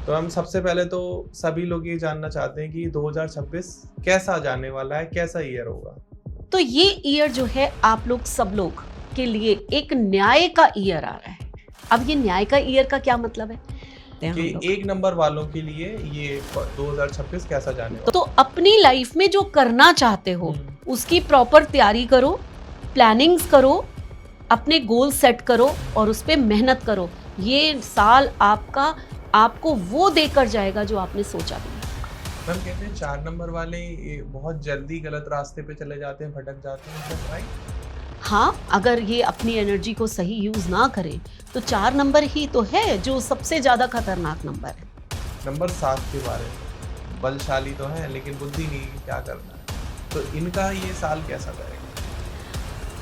तो हम सबसे पहले तो सभी लोग ये जानना चाहते हैं कि 2026 कैसा जाने वाला है, कैसा ईयर होगा। तो ये ईयर जो है आप लोग सब लोग के लिए एक न्याय का ईयर आ रहा है। अब ये न्याय का ईयर का क्या मतलब है कि एक नंबर वालों के लिए ये 2026 कैसा जाने वाला तो अपनी लाइफ में जो करना चाहते हो उसकी प्रॉपर तैयारी करो, प्लानिंग्स करो, अपने गोल सेट करो और उस पर मेहनत करो। ये साल आपको वो देकर जाएगा जो आपने सोचा भी नहीं। मैम कहते हैं 4 नंबर वाले ये बहुत जल्दी गलत रास्ते पे चले जाते हैं, भटक जाते हैं, राइट? हाँ, अगर ये अपनी एनर्जी को सही यूज ना करें तो 4 नंबर ही तो है जो सबसे ज्यादा खतरनाक नंबर है। नंबर 7 के बारे में बलशाली तो है लेकिन बुद्धि नहीं है, क्या करना है, तो इनका ये साल कैसा जाएगा?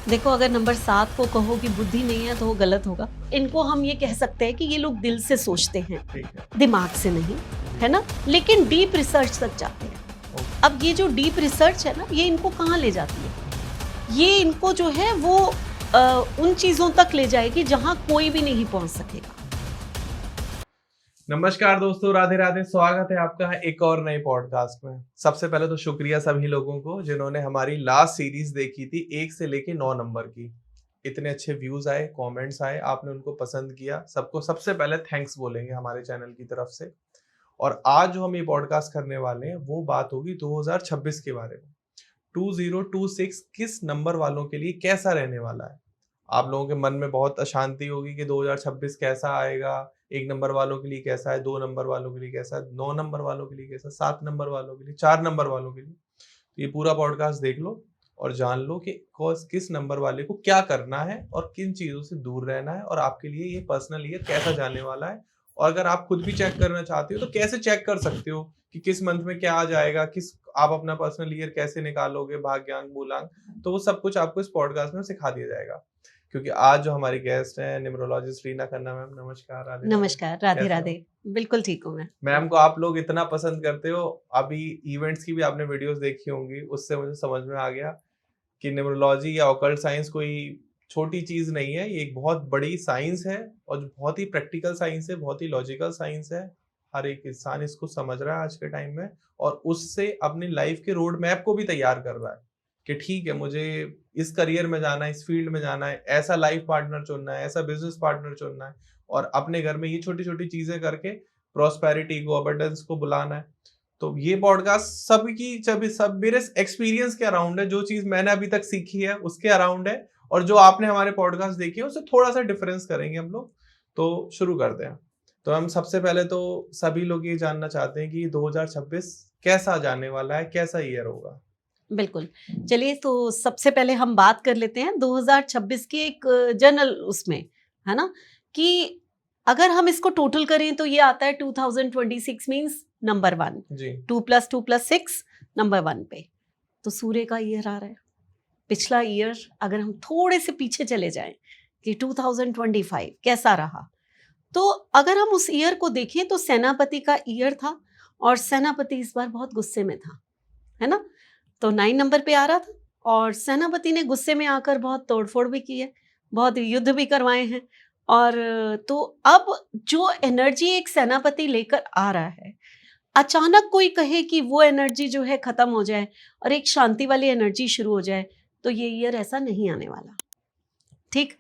देखो, अगर नंबर 7 को कहो कि बुद्धि नहीं है तो वो गलत होगा। इनको हम ये कह सकते हैं कि ये लोग दिल से सोचते हैं, ठीक है, दिमाग से नहीं, है ना, लेकिन डीप रिसर्च तक जाते हैं। अब ये जो डीप रिसर्च है ना, ये इनको कहाँ ले जाती है? ये इनको जो है वो उन चीजों तक ले जाएगी जहां कोई भी नहीं पहुंच सकेगा। नमस्कार दोस्तों, राधे राधे। स्वागत है आपका एक और नए पॉडकास्ट में। सबसे पहले तो शुक्रिया सभी लोगों को जिन्होंने हमारी लास्ट सीरीज देखी थी 1 से लेके 9 नंबर की। इतने अच्छे व्यूज आए, कमेंट्स आए, आपने उनको पसंद किया, सबको सबसे पहले थैंक्स बोलेंगे हमारे चैनल की तरफ से। और आज जो हम ये पॉडकास्ट करने वाले हैं वो बात होगी 2026 के बारे में। 2026 किस नंबर वालों के लिए कैसा रहने वाला है? आप लोगों के मन में बहुत अशांति होगी कि 2026 कैसा आएगा, 1 नंबर वालों के लिए कैसा है, 2 नंबर वालों के लिए कैसा है, 9 नंबर वालों के लिए कैसा, 7 नंबर वालों के लिए, 4 नंबर वालों के लिए। तो ये पूरा पॉडकास्ट देख लो और जान लो कि किस नंबर वाले को क्या करना है और किन चीजों से दूर रहना है, और आपके लिए ये पर्सनल ईयर कैसा जाने वाला है। और अगर आप खुद भी चेक करना चाहते हो तो कैसे चेक कर सकते हो कि किस मंथ में क्या आ जाएगा, किस आप अपना पर्सनल ईयर कैसे निकालोगे, भाग्यांक, मूलांक, तो वो सब कुछ आपको इस पॉडकास्ट में सिखा दिया जाएगा। क्योंकि आज जो हमारी गेस्ट हैं न्यूमरोलॉजिस्ट रीना खन्ना मैम। नमस्कार। राधे नमस्कार, राधे कैसे हो? राधे। बिल्कुल ठीक हूँ मैं। मैम को आप लोग इतना पसंद करते हो, अभी इवेंट्स की भी आपने वीडियोस देखी होंगी, उससे मुझे समझ में आ गया कि न्यूमरोलॉजी या ऑकल्ट साइंस कोई छोटी चीज नहीं है। ये एक बहुत बड़ी साइंस है और जो बहुत ही प्रैक्टिकल साइंस है, बहुत ही लॉजिकल साइंस है। हर एक इंसान इसको समझ रहा है आज के टाइम में और उससे अपनी लाइफ के रोड मैप को भी तैयार कर रहा है कि ठीक है, मुझे इस करियर में जाना है, इस फील्ड में जाना है, ऐसा लाइफ पार्टनर चुनना है, ऐसा बिजनेस पार्टनर चुनना है, और अपने घर में ये छोटी छोटी चीजें करके प्रॉस्पेरिटी को, अबंडेंस को बुलाना है। तो ये पॉडकास्ट सब मेरे एक्सपीरियंस के अराउंड है। जो चीज मैंने अभी तक सीखी है उसके अराउंड है, और जो आपने हमारे पॉडकास्ट देखे उससे थोड़ा सा डिफरेंस करेंगे हम लोग। तो शुरू करते हैं। तो हम सबसे पहले तो सभी लोग ये जानना चाहते हैं कि 2026 कैसा जाने वाला है, कैसा ईयर होगा। बिल्कुल, चलिए तो सबसे पहले हम बात कर लेते हैं 2026 के एक जनरल उसमें, है ना, कि अगर हम इसको टोटल करें तो ये आता है 2026 मीन्स नंबर 1 जी। 2 + 2 + 6 नंबर 1 पे। तो सूर्य का ईयर आ रहा है। पिछला ईयर अगर हम थोड़े से पीछे चले जाएं कि 2025 कैसा रहा, तो अगर हम उस ईयर को देखें तो सेनापति का ईयर था और सेनापति इस बार बहुत गुस्से में था, है ना। तो 9 नंबर पे आ रहा था और सेनापति ने गुस्से में आकर बहुत तोड़फोड़ भी की है, बहुत युद्ध भी करवाए हैं। और तो अब जो एनर्जी एक सेनापति लेकर आ रहा है, अचानक कोई कहे कि वो एनर्जी जो है खत्म हो जाए और एक शांति वाली एनर्जी शुरू हो जाए, तो ये ईयर ऐसा नहीं आने वाला। ठीक,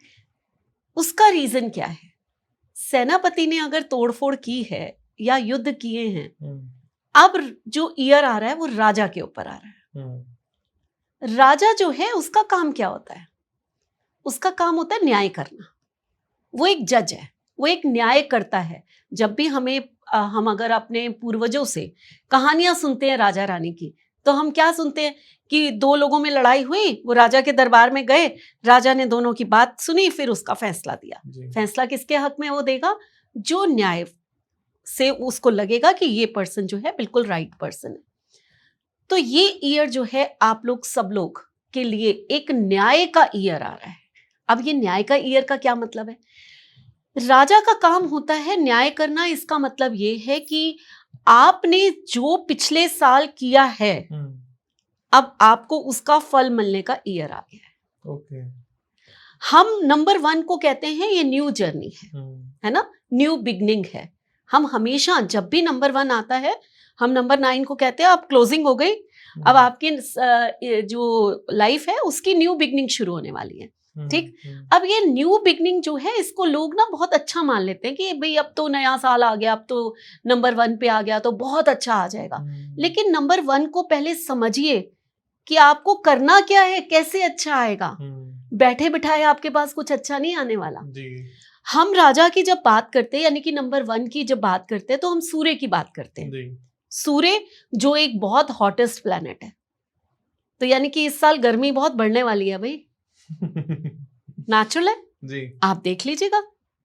उसका रीजन क्या है? सेनापति ने अगर तोड़फोड़ की है या युद्ध किए हैं, अब जो ईयर आ रहा है वो राजा के ऊपर आ रहा है। राजा जो है उसका काम क्या होता है? उसका काम होता है न्याय करना। वो एक जज है, वो एक न्याय करता है। जब भी हम अगर अपने पूर्वजों से कहानियां सुनते हैं राजा रानी की, तो हम क्या सुनते हैं कि 2 लोगों में लड़ाई हुई, वो राजा के दरबार में गए, राजा ने दोनों की बात सुनी, फिर उसका फैसला दिया। फैसला किसके हक में वो देगा? जो न्याय से उसको लगेगा कि ये पर्सन जो है बिल्कुल राइट पर्सन है। तो ये ईयर जो है आप लोग सब लोग के लिए एक न्याय का ईयर आ रहा है। अब ये न्याय का ईयर का क्या मतलब है? राजा का काम होता है न्याय करना। इसका मतलब ये है कि आपने जो पिछले साल किया है, अब आपको उसका फल मिलने का ईयर आ गया है। ओके। हम नंबर 1 को कहते हैं ये न्यू जर्नी है ना, न्यू बिगनिंग है। हम हमेशा जब भी नंबर 1 आता है, हम नंबर 9 को कहते हैं अब क्लोजिंग हो गई, अब आपकी ये जो लाइफ है उसकी न्यू बिगनिंग शुरू होने वाली है। ठीक, अब ये न्यू बिगनिंग जो है इसको लोग ना बहुत अच्छा मान लेते हैं कि भाई अब तो नया साल आ गया, अब तो नंबर 1 पे आ गया तो बहुत अच्छा आ जाएगा। लेकिन नंबर 1 को पहले समझिए कि आपको करना क्या है, कैसे अच्छा आएगा। बैठे बिठाए आपके पास कुछ अच्छा नहीं आने वाला जी। हम राजा की जब बात करते हैं, यानी कि नंबर 1 की जब बात करते हैं, तो हम सूर्य की बात करते हैं जी। सूर्य जो एक बहुत हॉटेस्ट प्लैनेट है, तो यानी कि इस साल गर्मी बहुत बढ़ने वाली है भाई, नेचुरल है जी। आप देख लीजिएगा,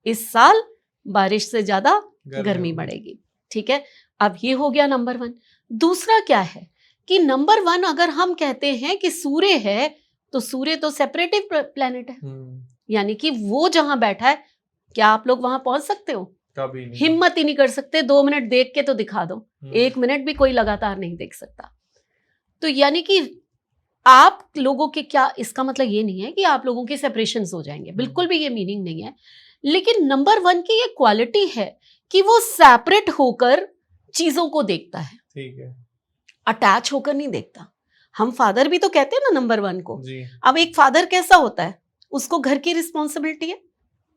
इस साल बारिश से ज्यादा गर्मी बढ़ेगी। ठीक है, अब ये हो गया नंबर 1। दूसरा क्या है कि नंबर 1 अगर हम कहते हैं कि सूर्य है, तो सूर्य तो सेपरेटिव प्लैनेट है, यानी कि वो जहां बैठा है, क्या आप लोग वहां पहुंच सकते हो? कभी नहीं। हिम्मत ही नहीं कर सकते, 2 मिनट देख के तो दिखा दो, 1 मिनट भी कोई लगातार नहीं देख सकता। तो यानी कि आप लोगों के क्या, इसका मतलब ये नहीं है कि आप लोगों के सेपरेशंस हो जाएंगे, बिल्कुल भी ये मीनिंग नहीं है। लेकिन नंबर 1 की ये क्वालिटी है कि वो सेपरेट होकर चीजों को देखता है, ठीक है, अटैच होकर नहीं देखता। हम फादर भी तो कहते हैं ना नंबर 1 को जी। अब एक फादर कैसा होता है, उसको घर की रिस्पॉन्सिबिलिटी है,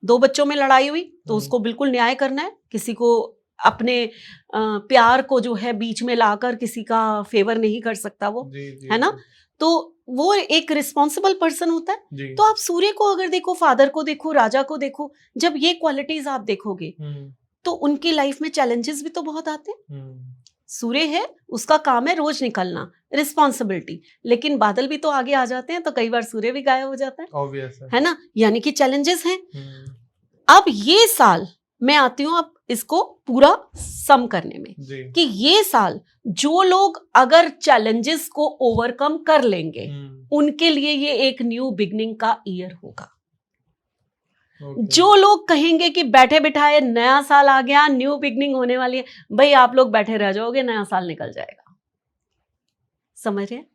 2 बच्चों में लड़ाई हुई तो उसको बिल्कुल न्याय करना है, किसी को अपने प्यार को जो है बीच में लाकर किसी का फेवर नहीं कर सकता वो, है ना। तो वो एक रिस्पॉन्सिबल पर्सन होता है। तो आप सूर्य को अगर देखो, फादर को देखो, राजा को देखो, जब ये क्वालिटीज आप देखोगे तो उनकी लाइफ में चैलेंजेस भी तो बहुत आते हैं। सूर्य है, उसका काम है रोज निकलना, रिस्पॉन्सिबिलिटी, लेकिन बादल भी तो आगे आ जाते हैं, तो कई बार सूर्य भी गायब हो जाता है, ऑब्वियस है ना, यानी कि चैलेंजेस हैं। अब ये साल मैं आती हूँ अब इसको पूरा सम करने में कि ये साल जो लोग अगर चैलेंजेस को ओवरकम कर लेंगे, उनके लिए ये एक न्यू बिगनिंग का ईयर होगा। जो लोग कहेंगे कि बैठे बिठाए नया साल आ गया, न्यू बिगनिंग होने वाली है, भाई आप लोग बैठे रह जाओगे, नया साल निकल जाएगा। समझ रहे हैं?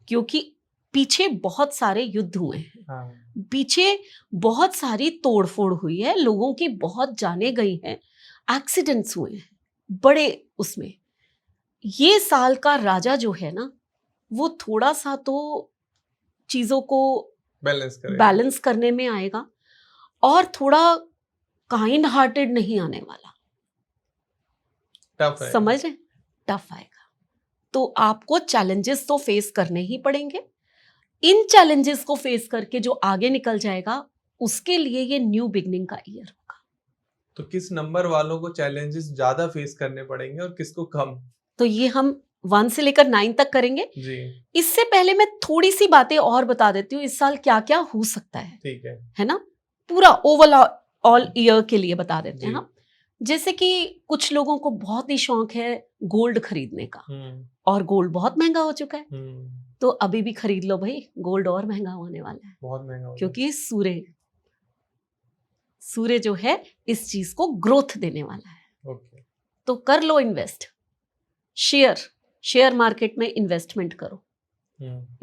क्योंकि पीछे बहुत सारे युद्ध हुए हैं, पीछे बहुत सारी तोड़फोड़ हुई है, लोगों की बहुत जाने गई हैं, एक्सीडेंट्स हुए हैं बड़े। उसमें ये साल का राजा जो है ना, वो थोड़ा सा तो चीजों को बैलेंस करने में आएगा और थोड़ा काइंड हार्टेड नहीं आने वाला। टफ है, समझ रहे? टफ आएगा। तो आपको चैलेंजेस तो फेस करने ही पड़ेंगे। इन चैलेंजेस को फेस करके जो आगे निकल जाएगा, उसके लिए ये न्यू बिगनिंग का ईयर होगा। तो किस नंबर वालों को चैलेंजेस ज्यादा फेस करने पड़ेंगे और किसको कम? तो ये हम 1 से लेकर 9 तक करेंगे जी। इससे पहले मैं थोड़ी सी बातें और बता देती हूँ, इस साल क्या क्या हो सकता ठीक है ना, पूरा ओवरऑल ईयर के लिए बता देते हैं हम। जैसे कि कुछ लोगों को बहुत ही शौक है गोल्ड खरीदने का, और गोल्ड बहुत महंगा हो चुका है, तो अभी भी खरीद लो भाई, गोल्ड और महंगा होने वाला है, बहुत महंगा, क्योंकि सूर्य जो है इस चीज को ग्रोथ देने वाला है। तो कर लो इन्वेस्ट, शेयर मार्केट में इन्वेस्टमेंट करो,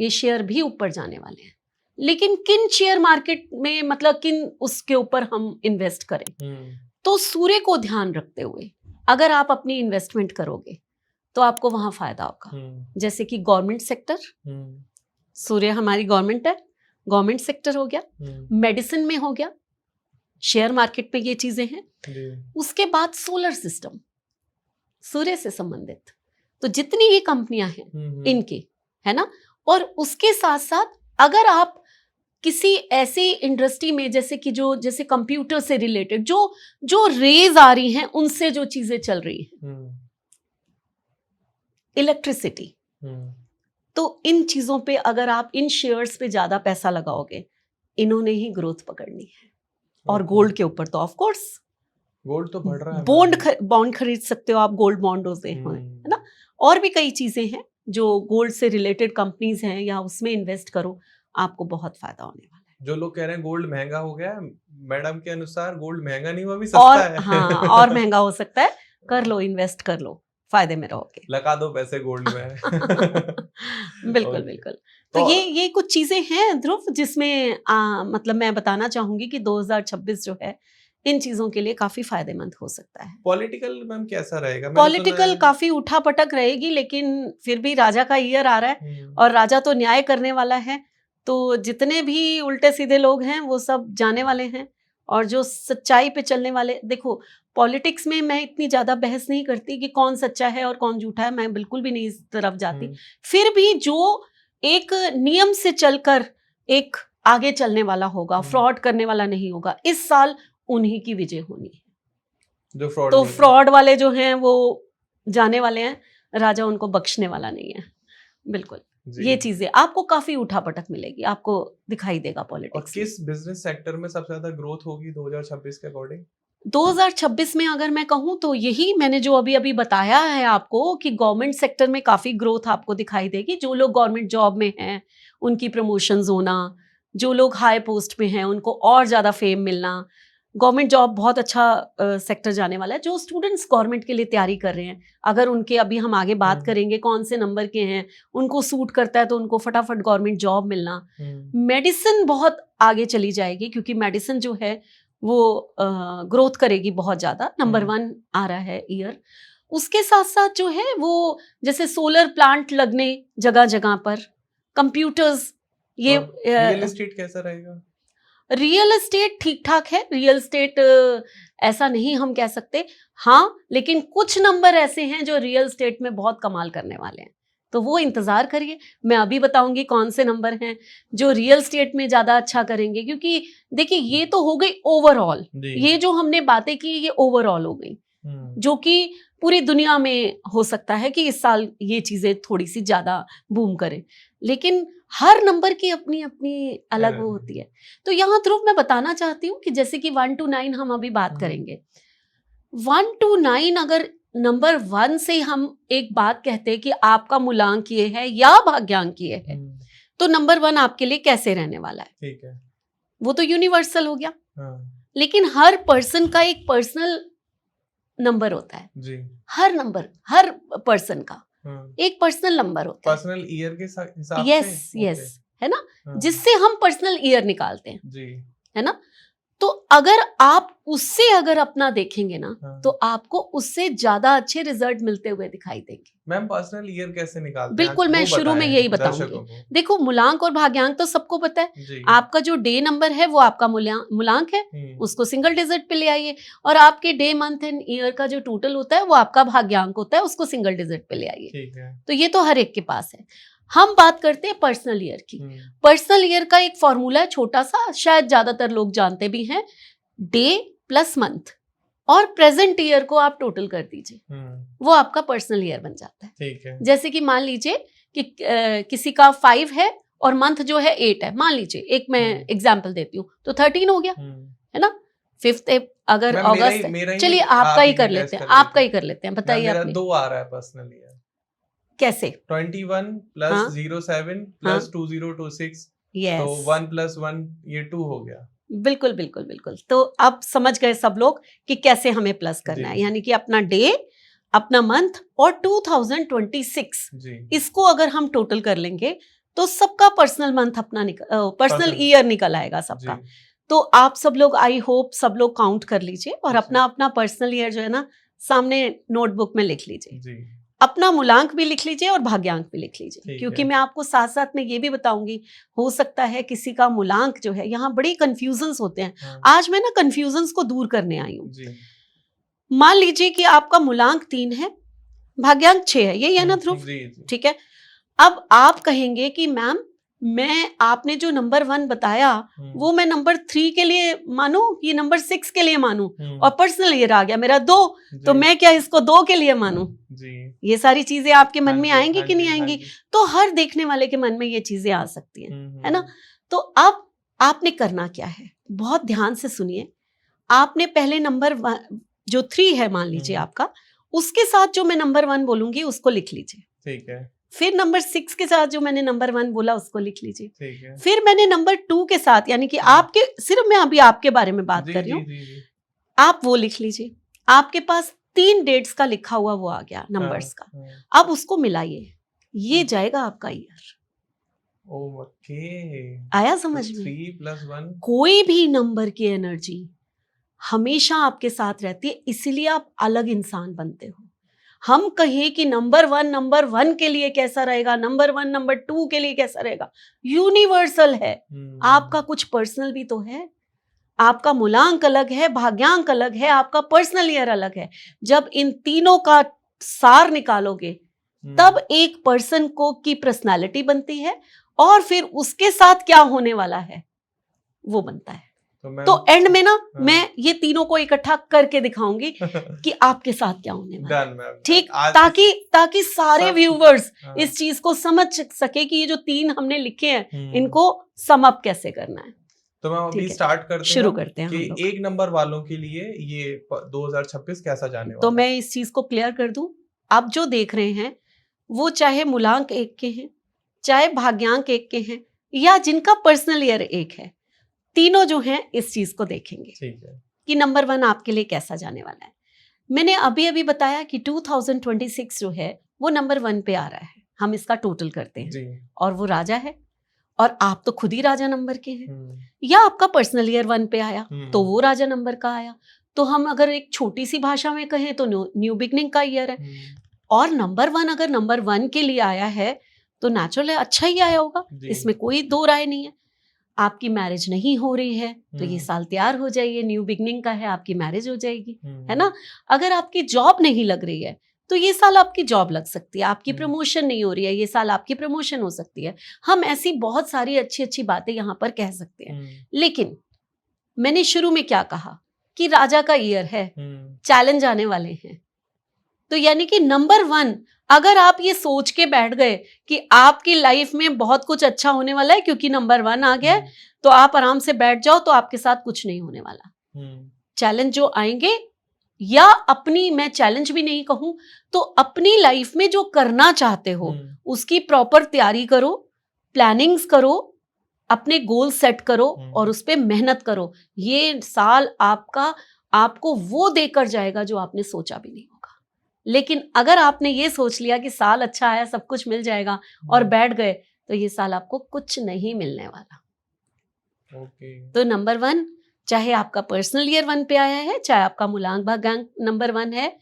ये शेयर भी ऊपर जाने वाले हैं। लेकिन किन शेयर मार्केट में, मतलब किन उसके ऊपर हम इन्वेस्ट करें, तो सूर्य को ध्यान रखते हुए अगर आप अपनी इन्वेस्टमेंट करोगे तो आपको वहां फायदा होगा। जैसे कि गवर्नमेंट सेक्टर, सूर्य हमारी गवर्नमेंट है, गवर्नमेंट सेक्टर हो गया, मेडिसिन में हो गया, शेयर मार्केट में ये चीजें हैं। उसके बाद सोलर सिस्टम, सूर्य से संबंधित तो जितनी ये कंपनियां हैं इनकी, है ना। और उसके साथ साथ अगर आप किसी ऐसी इंडस्ट्री में, जैसे कि जैसे कंप्यूटर से रिलेटेड जो रेज आ रही हैं, उनसे जो चीजें चल रही हैं, इलेक्ट्रिसिटी, तो इन चीजों पे अगर आप इन शेयर्स पे ज्यादा पैसा लगाओगे, इन्होंने ही ग्रोथ पकड़नी है। और गोल्ड के ऊपर तो ऑफ कोर्स गोल्ड तो बढ़ रहा है, बॉन्ड खरीद सकते हो आप, गोल्ड बॉन्ड होते हैं, है ना। और भी कई चीजें हैं जो गोल्ड से रिलेटेड कंपनीज हैं, या उसमें इन्वेस्ट करो, आपको बहुत फायदा होने वाला है। जो लोग कह रहे हैं गोल्ड महंगा हो गया, मैडम के अनुसार गोल्ड महंगा नहीं हुआ, भी सस्ता और, है। हाँ, और महंगा हो सकता है, कर लो, इन्वेस्ट कर लो, फायदे में रहोगे, लगा दो पैसे गोल्ड में। बिल्कुल बिल्कुल। तो ये कुछ चीजें हैं ध्रुव, जिसमें मतलब मैं बताना चाहूंगी कि 2026 जो है इन चीजों के लिए काफी फायदेमंद हो सकता है। पॉलिटिकल मैम कैसा रहेगा? मैंने सुना पॉलिटिकल है काफी उठापटक रहेगी, लेकिन फिर भी राजा का ईयर आ रहा है और राजा तो न्याय करने वाला है, तो जितने भी उल्टे सीधे लोग हैं वो सब जाने वाले हैं, और जो सच्चाई पे चलने वाले, देखो पॉलिटिक्स में मैं इतनी ज्यादा बहस नहीं करती कि कौन सच्चा है और कौन झूठा है, मैं बिल्कुल भी नहीं इस तरफ जाती। फिर भी जो एक नियम से चलकर एक आगे चलने वाला होगा, फ्रॉड करने वाला नहीं होगा, इस साल उन्हीं की विजय होनी है। जो फ्रॉड तो फ्रॉड वाले जो हैं वो जाने वाले हैं, राजा उनको बख्शने वाला नहीं है। बिल्कुल ये चीजें आपको काफी उठापटक मिलेगी, आपको दिखाई देगा और पॉलिटिक्स। किस बिजनेस सेक्टर में सबसे ज्यादा ग्रोथ होगी 2026 के अकॉर्डिंग? 2026 में अगर मैं कहूँ तो यही मैंने जो अभी अभी बताया है आपको कि गवर्नमेंट सेक्टर में काफ़ी ग्रोथ आपको दिखाई देगी। जो लोग गवर्नमेंट जॉब में हैं उनकी प्रमोशंस होना, जो लोग हाई पोस्ट पे हैं उनको और ज़्यादा फेम मिलना। गवर्नमेंट जॉब बहुत अच्छा सेक्टर जाने वाला है। जो स्टूडेंट्स गवर्नमेंट के लिए तैयारी कर रहे हैं, अगर उनके अभी हम आगे बात करेंगे कौन से नंबर के हैं, उनको सूट करता है तो उनको फटाफट गवर्नमेंट जॉब मिलना। मेडिसिन बहुत आगे चली जाएगी क्योंकि मेडिसिन जो है वो ग्रोथ करेगी बहुत ज़्यादा, नंबर 1 आ रहा है ईयर। उसके साथ साथ जो है वो जैसे सोलर प्लांट लगने जगह जगह पर, कंप्यूटर्स, ये रियल एस्टेट कैसा रहेगा? रियल एस्टेट ठीक ठाक है। रियल एस्टेट ऐसा नहीं हम कह सकते, हाँ, लेकिन कुछ नंबर ऐसे हैं जो रियल एस्टेट में बहुत कमाल करने वाले हैं, तो वो इंतजार करिए। मैं अभी बताऊंगी कौन से नंबर हैं जो रियल एस्टेट में ज्यादा अच्छा करेंगे, क्योंकि देखिए ये तो हो गई ओवरऑल, ये जो हमने बातें की ये ओवरऑल हो गई, जो कि पूरी दुनिया में हो सकता है कि इस साल ये चीजें थोड़ी सी ज्यादा बूम करें, लेकिन हर नंबर की अपनी अपनी अलग वो होती है। तो यहाँ ध्रुव मैं बताना चाहती हूँ कि जैसे कि 1 to 9 हम अभी बात करेंगे, 1 to 9 अगर नंबर 1 से हम एक बात कहते हैं कि आपका मूलांक ये है या भाग्यांक ये है, तो नंबर 1 आपके लिए कैसे रहने वाला है? ठीक है, वो तो यूनिवर्सल हो गया। लेकिन हर पर्सन का एक पर्सनल नंबर होता है जी। हर नंबर, हर पर्सन का एक पर्सनल नंबर होता है, पर्सनल ईयर के हिसाब से। यस, है ना, जिससे हम पर्सनल ईयर निकालते हैं जी, है ना। तो अगर आप उससे अगर अपना देखेंगे ना, तो आपको उससे ज्यादा अच्छे रिजल्ट मिलते हुए दिखाई देंगे। मैम पर्सनल ईयर कैसे निकालते हैं? बिल्कुल, मैं शुरू में यही बताऊंगी। देखो मूलांक और भाग्यांक तो सबको पता है। आपका जो डे नंबर है वो आपका मूलांक है, उसको सिंगल डिजिट पे ले आइए, और आपके डे मंथ एंड ईयर का जो टोटल होता है वो आपका भाग्यांक होता है, उसको सिंगल डिजिट पे ले आइए। तो ये तो हर एक के पास है। हम बात करते हैं पर्सनल ईयर की। पर्सनल ईयर का एक फॉर्मूला है छोटा सा, शायद ज्यादातर लोग जानते भी हैं, डे प्लस मंथ और प्रेजेंट ईयर को आप टोटल कर दीजिए, वो आपका पर्सनल ईयर बन जाता है। ठीक है। जैसे कि मान लीजिए कि किसी का 5 है और मंथ जो है 8 है, मान लीजिए, एक मैं एग्जांपल देती हूँ, तो 13 हो गया, है ना। 5th अगर अगस्त है, चलिए आपका ही कर लेते हैं, आपका ही कर लेते हैं, बताइए आपने। 2 आ रहा है पर्सनल ईयर कैसे? 21 प्लस 07 प्लस 2026, तो 1 प्लस 1 ये 2 हो गया। बिल्कुल बिल्कुल बिल्कुल। तो अब समझ गए सब लोग कि कैसे हमें प्लस करना है, यानी कि अपना डे, अपना मंथ और 2026 इसको अगर हम टोटल कर लेंगे तो सबका पर्सनल मंथ अपना पर्सनल ईयर निकल आएगा सबका। तो आप सब लोग, आई होप सब लोग काउंट कर लीजिए और अपना अपना पर्सनल ईयर जो है ना सामने नोटबुक में लिख लीजिए। अपना मूलांक भी लिख लीजिए और भाग्यांक भी लिख लीजिए, क्योंकि मैं आपको साथ साथ में ये भी बताऊंगी, हो सकता है किसी का मूलांक जो है, यहाँ बड़ी कंफ्यूजन्स होते हैं। आज मैं ना कंफ्यूजन्स को दूर करने आई हूँ। मान लीजिए कि आपका मूलांक 3 है, भाग्यांक 6 है, यही है ना ध्रुव? ठीक है। अब आप कहेंगे कि मैम मैं, आपने जो नंबर 1 बताया वो मैं नंबर 3 के लिए मानूं, ये नंबर 6 के लिए मानूं, और पर्सनल ईयर आ गया मेरा 2, तो मैं क्या इसको 2 के लिए मानूं? ये सारी चीजें आपके मन में आएंगी कि नहीं आएंगी? तो हर देखने वाले के मन में ये चीजें आ सकती हैं, है ना। तो अब आपने करना क्या है, बहुत ध्यान से सुनिए। आपने पहले नंबर जो 3 है मान लीजिए आपका, उसके साथ जो मैं नंबर 1 बोलूंगी उसको लिख लीजिए। ठीक है। फिर नंबर 6 के साथ जो मैंने नंबर 1 बोला उसको लिख लीजिए। ठीक है। फिर मैंने नंबर 2 के साथ, यानी कि आपके, सिर्फ मैं अभी आपके बारे में बात कर रही हूँ, आप वो लिख लीजिए। आपके पास 3 डेट्स का लिखा हुआ वो आ गया नंबर्स का, अब उसको मिलाइए, ये जाएगा आपका ईयर। ओके, आया समझ में? 3 + 1, कोई भी नंबर की एनर्जी हमेशा आपके साथ रहती है, इसीलिए आप अलग इंसान बनते हो। हम कहें कि नंबर वन के लिए कैसा रहेगा, नंबर 1 नंबर 2 के लिए कैसा रहेगा, यूनिवर्सल है। आपका कुछ पर्सनल भी तो है। आपका मूलांक अलग है, भाग्यांक अलग है, आपका पर्सनल ईयर अलग है। जब इन तीनों का सार निकालोगे तब एक पर्सन को की पर्सनालिटी बनती है, और फिर उसके साथ क्या होने वाला है वो बनता है। तो एंड में ना मैं ये तीनों को इकट्ठा करके दिखाऊंगी कि आपके साथ क्या होने वाला है, ठीक, ताकि सारे व्यूवर्स इस चीज को समझ सके कि ये जो 3 हमने लिखे हैं इनको सम अप कैसे करना है। तो मैं अभी स्टार्ट करते हैं, शुरू करते हैं कि हम लोग। 1 नंबर वालों के लिए ये 2026 कैसा जाने वाला तो है? मैं इस चीज को क्लियर कर दूं, आप जो देख रहे हैं वो चाहे मूलांक 1 के हैं, चाहे भाग्यांक 1 के हैं, या जिनका पर्सनल ईयर 1 है, तीनों जो हैं इस चीज को देखेंगे, ठीक है, कि नंबर 1 आपके लिए कैसा जाने वाला है। मैंने अभी अभी बताया कि 2026 जो है वो नंबर 1 पे आ रहा है। हम इसका टोटल करते हैं जी। और वो राजा है, और आप तो खुद ही राजा नंबर के हैं, या आपका पर्सनल ईयर 1 पे आया तो वो राजा नंबर का आया। तो हम अगर एक छोटी सी भाषा में कहें तो न्यू बिगनिंग का ईयर है। और नंबर 1 अगर नंबर 1 के लिए आया है तो नेचुरल है, अच्छा ही आया होगा, इसमें कोई दो राय नहीं है। आपकी मैरिज नहीं हो रही है तो ये साल तैयार हो जाइए, न्यू बिगनिंग का है, आपकी मैरिज हो जाएगी, है ना। अगर आपकी जॉब नहीं लग रही है तो ये साल आपकी जॉब लग सकती है। आपकी प्रमोशन नहीं हो रही है, ये साल आपकी प्रमोशन हो सकती है। हम ऐसी बहुत सारी अच्छी अच्छी बातें यहाँ पर कह सकते हैं। लेकिन मैंने शुरू में क्या कहा कि राजा का ईयर है, चैलेंज आने वाले हैं। तो यानी कि नंबर 1 अगर आप ये सोच के बैठ गए कि आपकी लाइफ में बहुत कुछ अच्छा होने वाला है क्योंकि नंबर 1 आ गया है, तो आप आराम से बैठ जाओ, तो आपके साथ कुछ नहीं होने वाला। चैलेंज जो आएंगे, या अपनी, मैं चैलेंज भी नहीं कहूं, तो अपनी लाइफ में जो करना चाहते हो उसकी प्रॉपर तैयारी करो, प्लानिंग्स करो, अपने गोल सेट करो और उस पर मेहनत करो। ये साल आपको वो देकर जाएगा जो आपने सोचा भी नहीं होगा। लेकिन अगर आपने ये सोच लिया कि साल अच्छा आया, सब कुछ मिल जाएगा, और बैठ गए, तो ये साल आपको कुछ नहीं मिलने वाला। तो नंबर 1, चाहे आपका पर्सनल ईयर 1 पे आया है, चाहे आपका मूलांक भाग्यांक नंबर 1 है,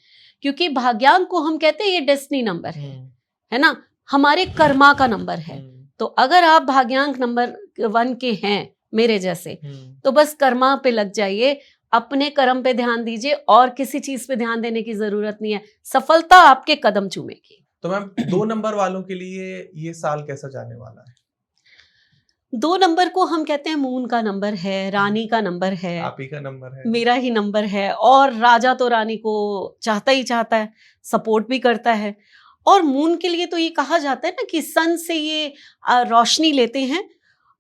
क्योंकि भाग्यांक को हम कहते हैं ये डेस्टिनी नंबर है ना, हमारे कर्मा का नंबर है। तो अगर आप भाग्यांक नंबर 1 के हैं मेरे जैसे, तो बस कर्मा पे लग जाइए, अपने कर्म पे ध्यान दीजिए, और किसी चीज पे ध्यान देने की जरूरत नहीं है। सफलता आपके कदम चूमेगी। तो मैम 2 नंबर वालों के लिए ये साल कैसा जाने वाला है? 2 नंबर को हम कहते हैं मून का नंबर है, रानी का नंबर है, आप ही का नंबर है, मेरा ही नंबर है, और राजा तो रानी को चाहता ही चाहता है, सपोर्ट भी करता है। और मून के लिए तो ये कहा जाता है ना कि सन से ये रोशनी लेते हैं,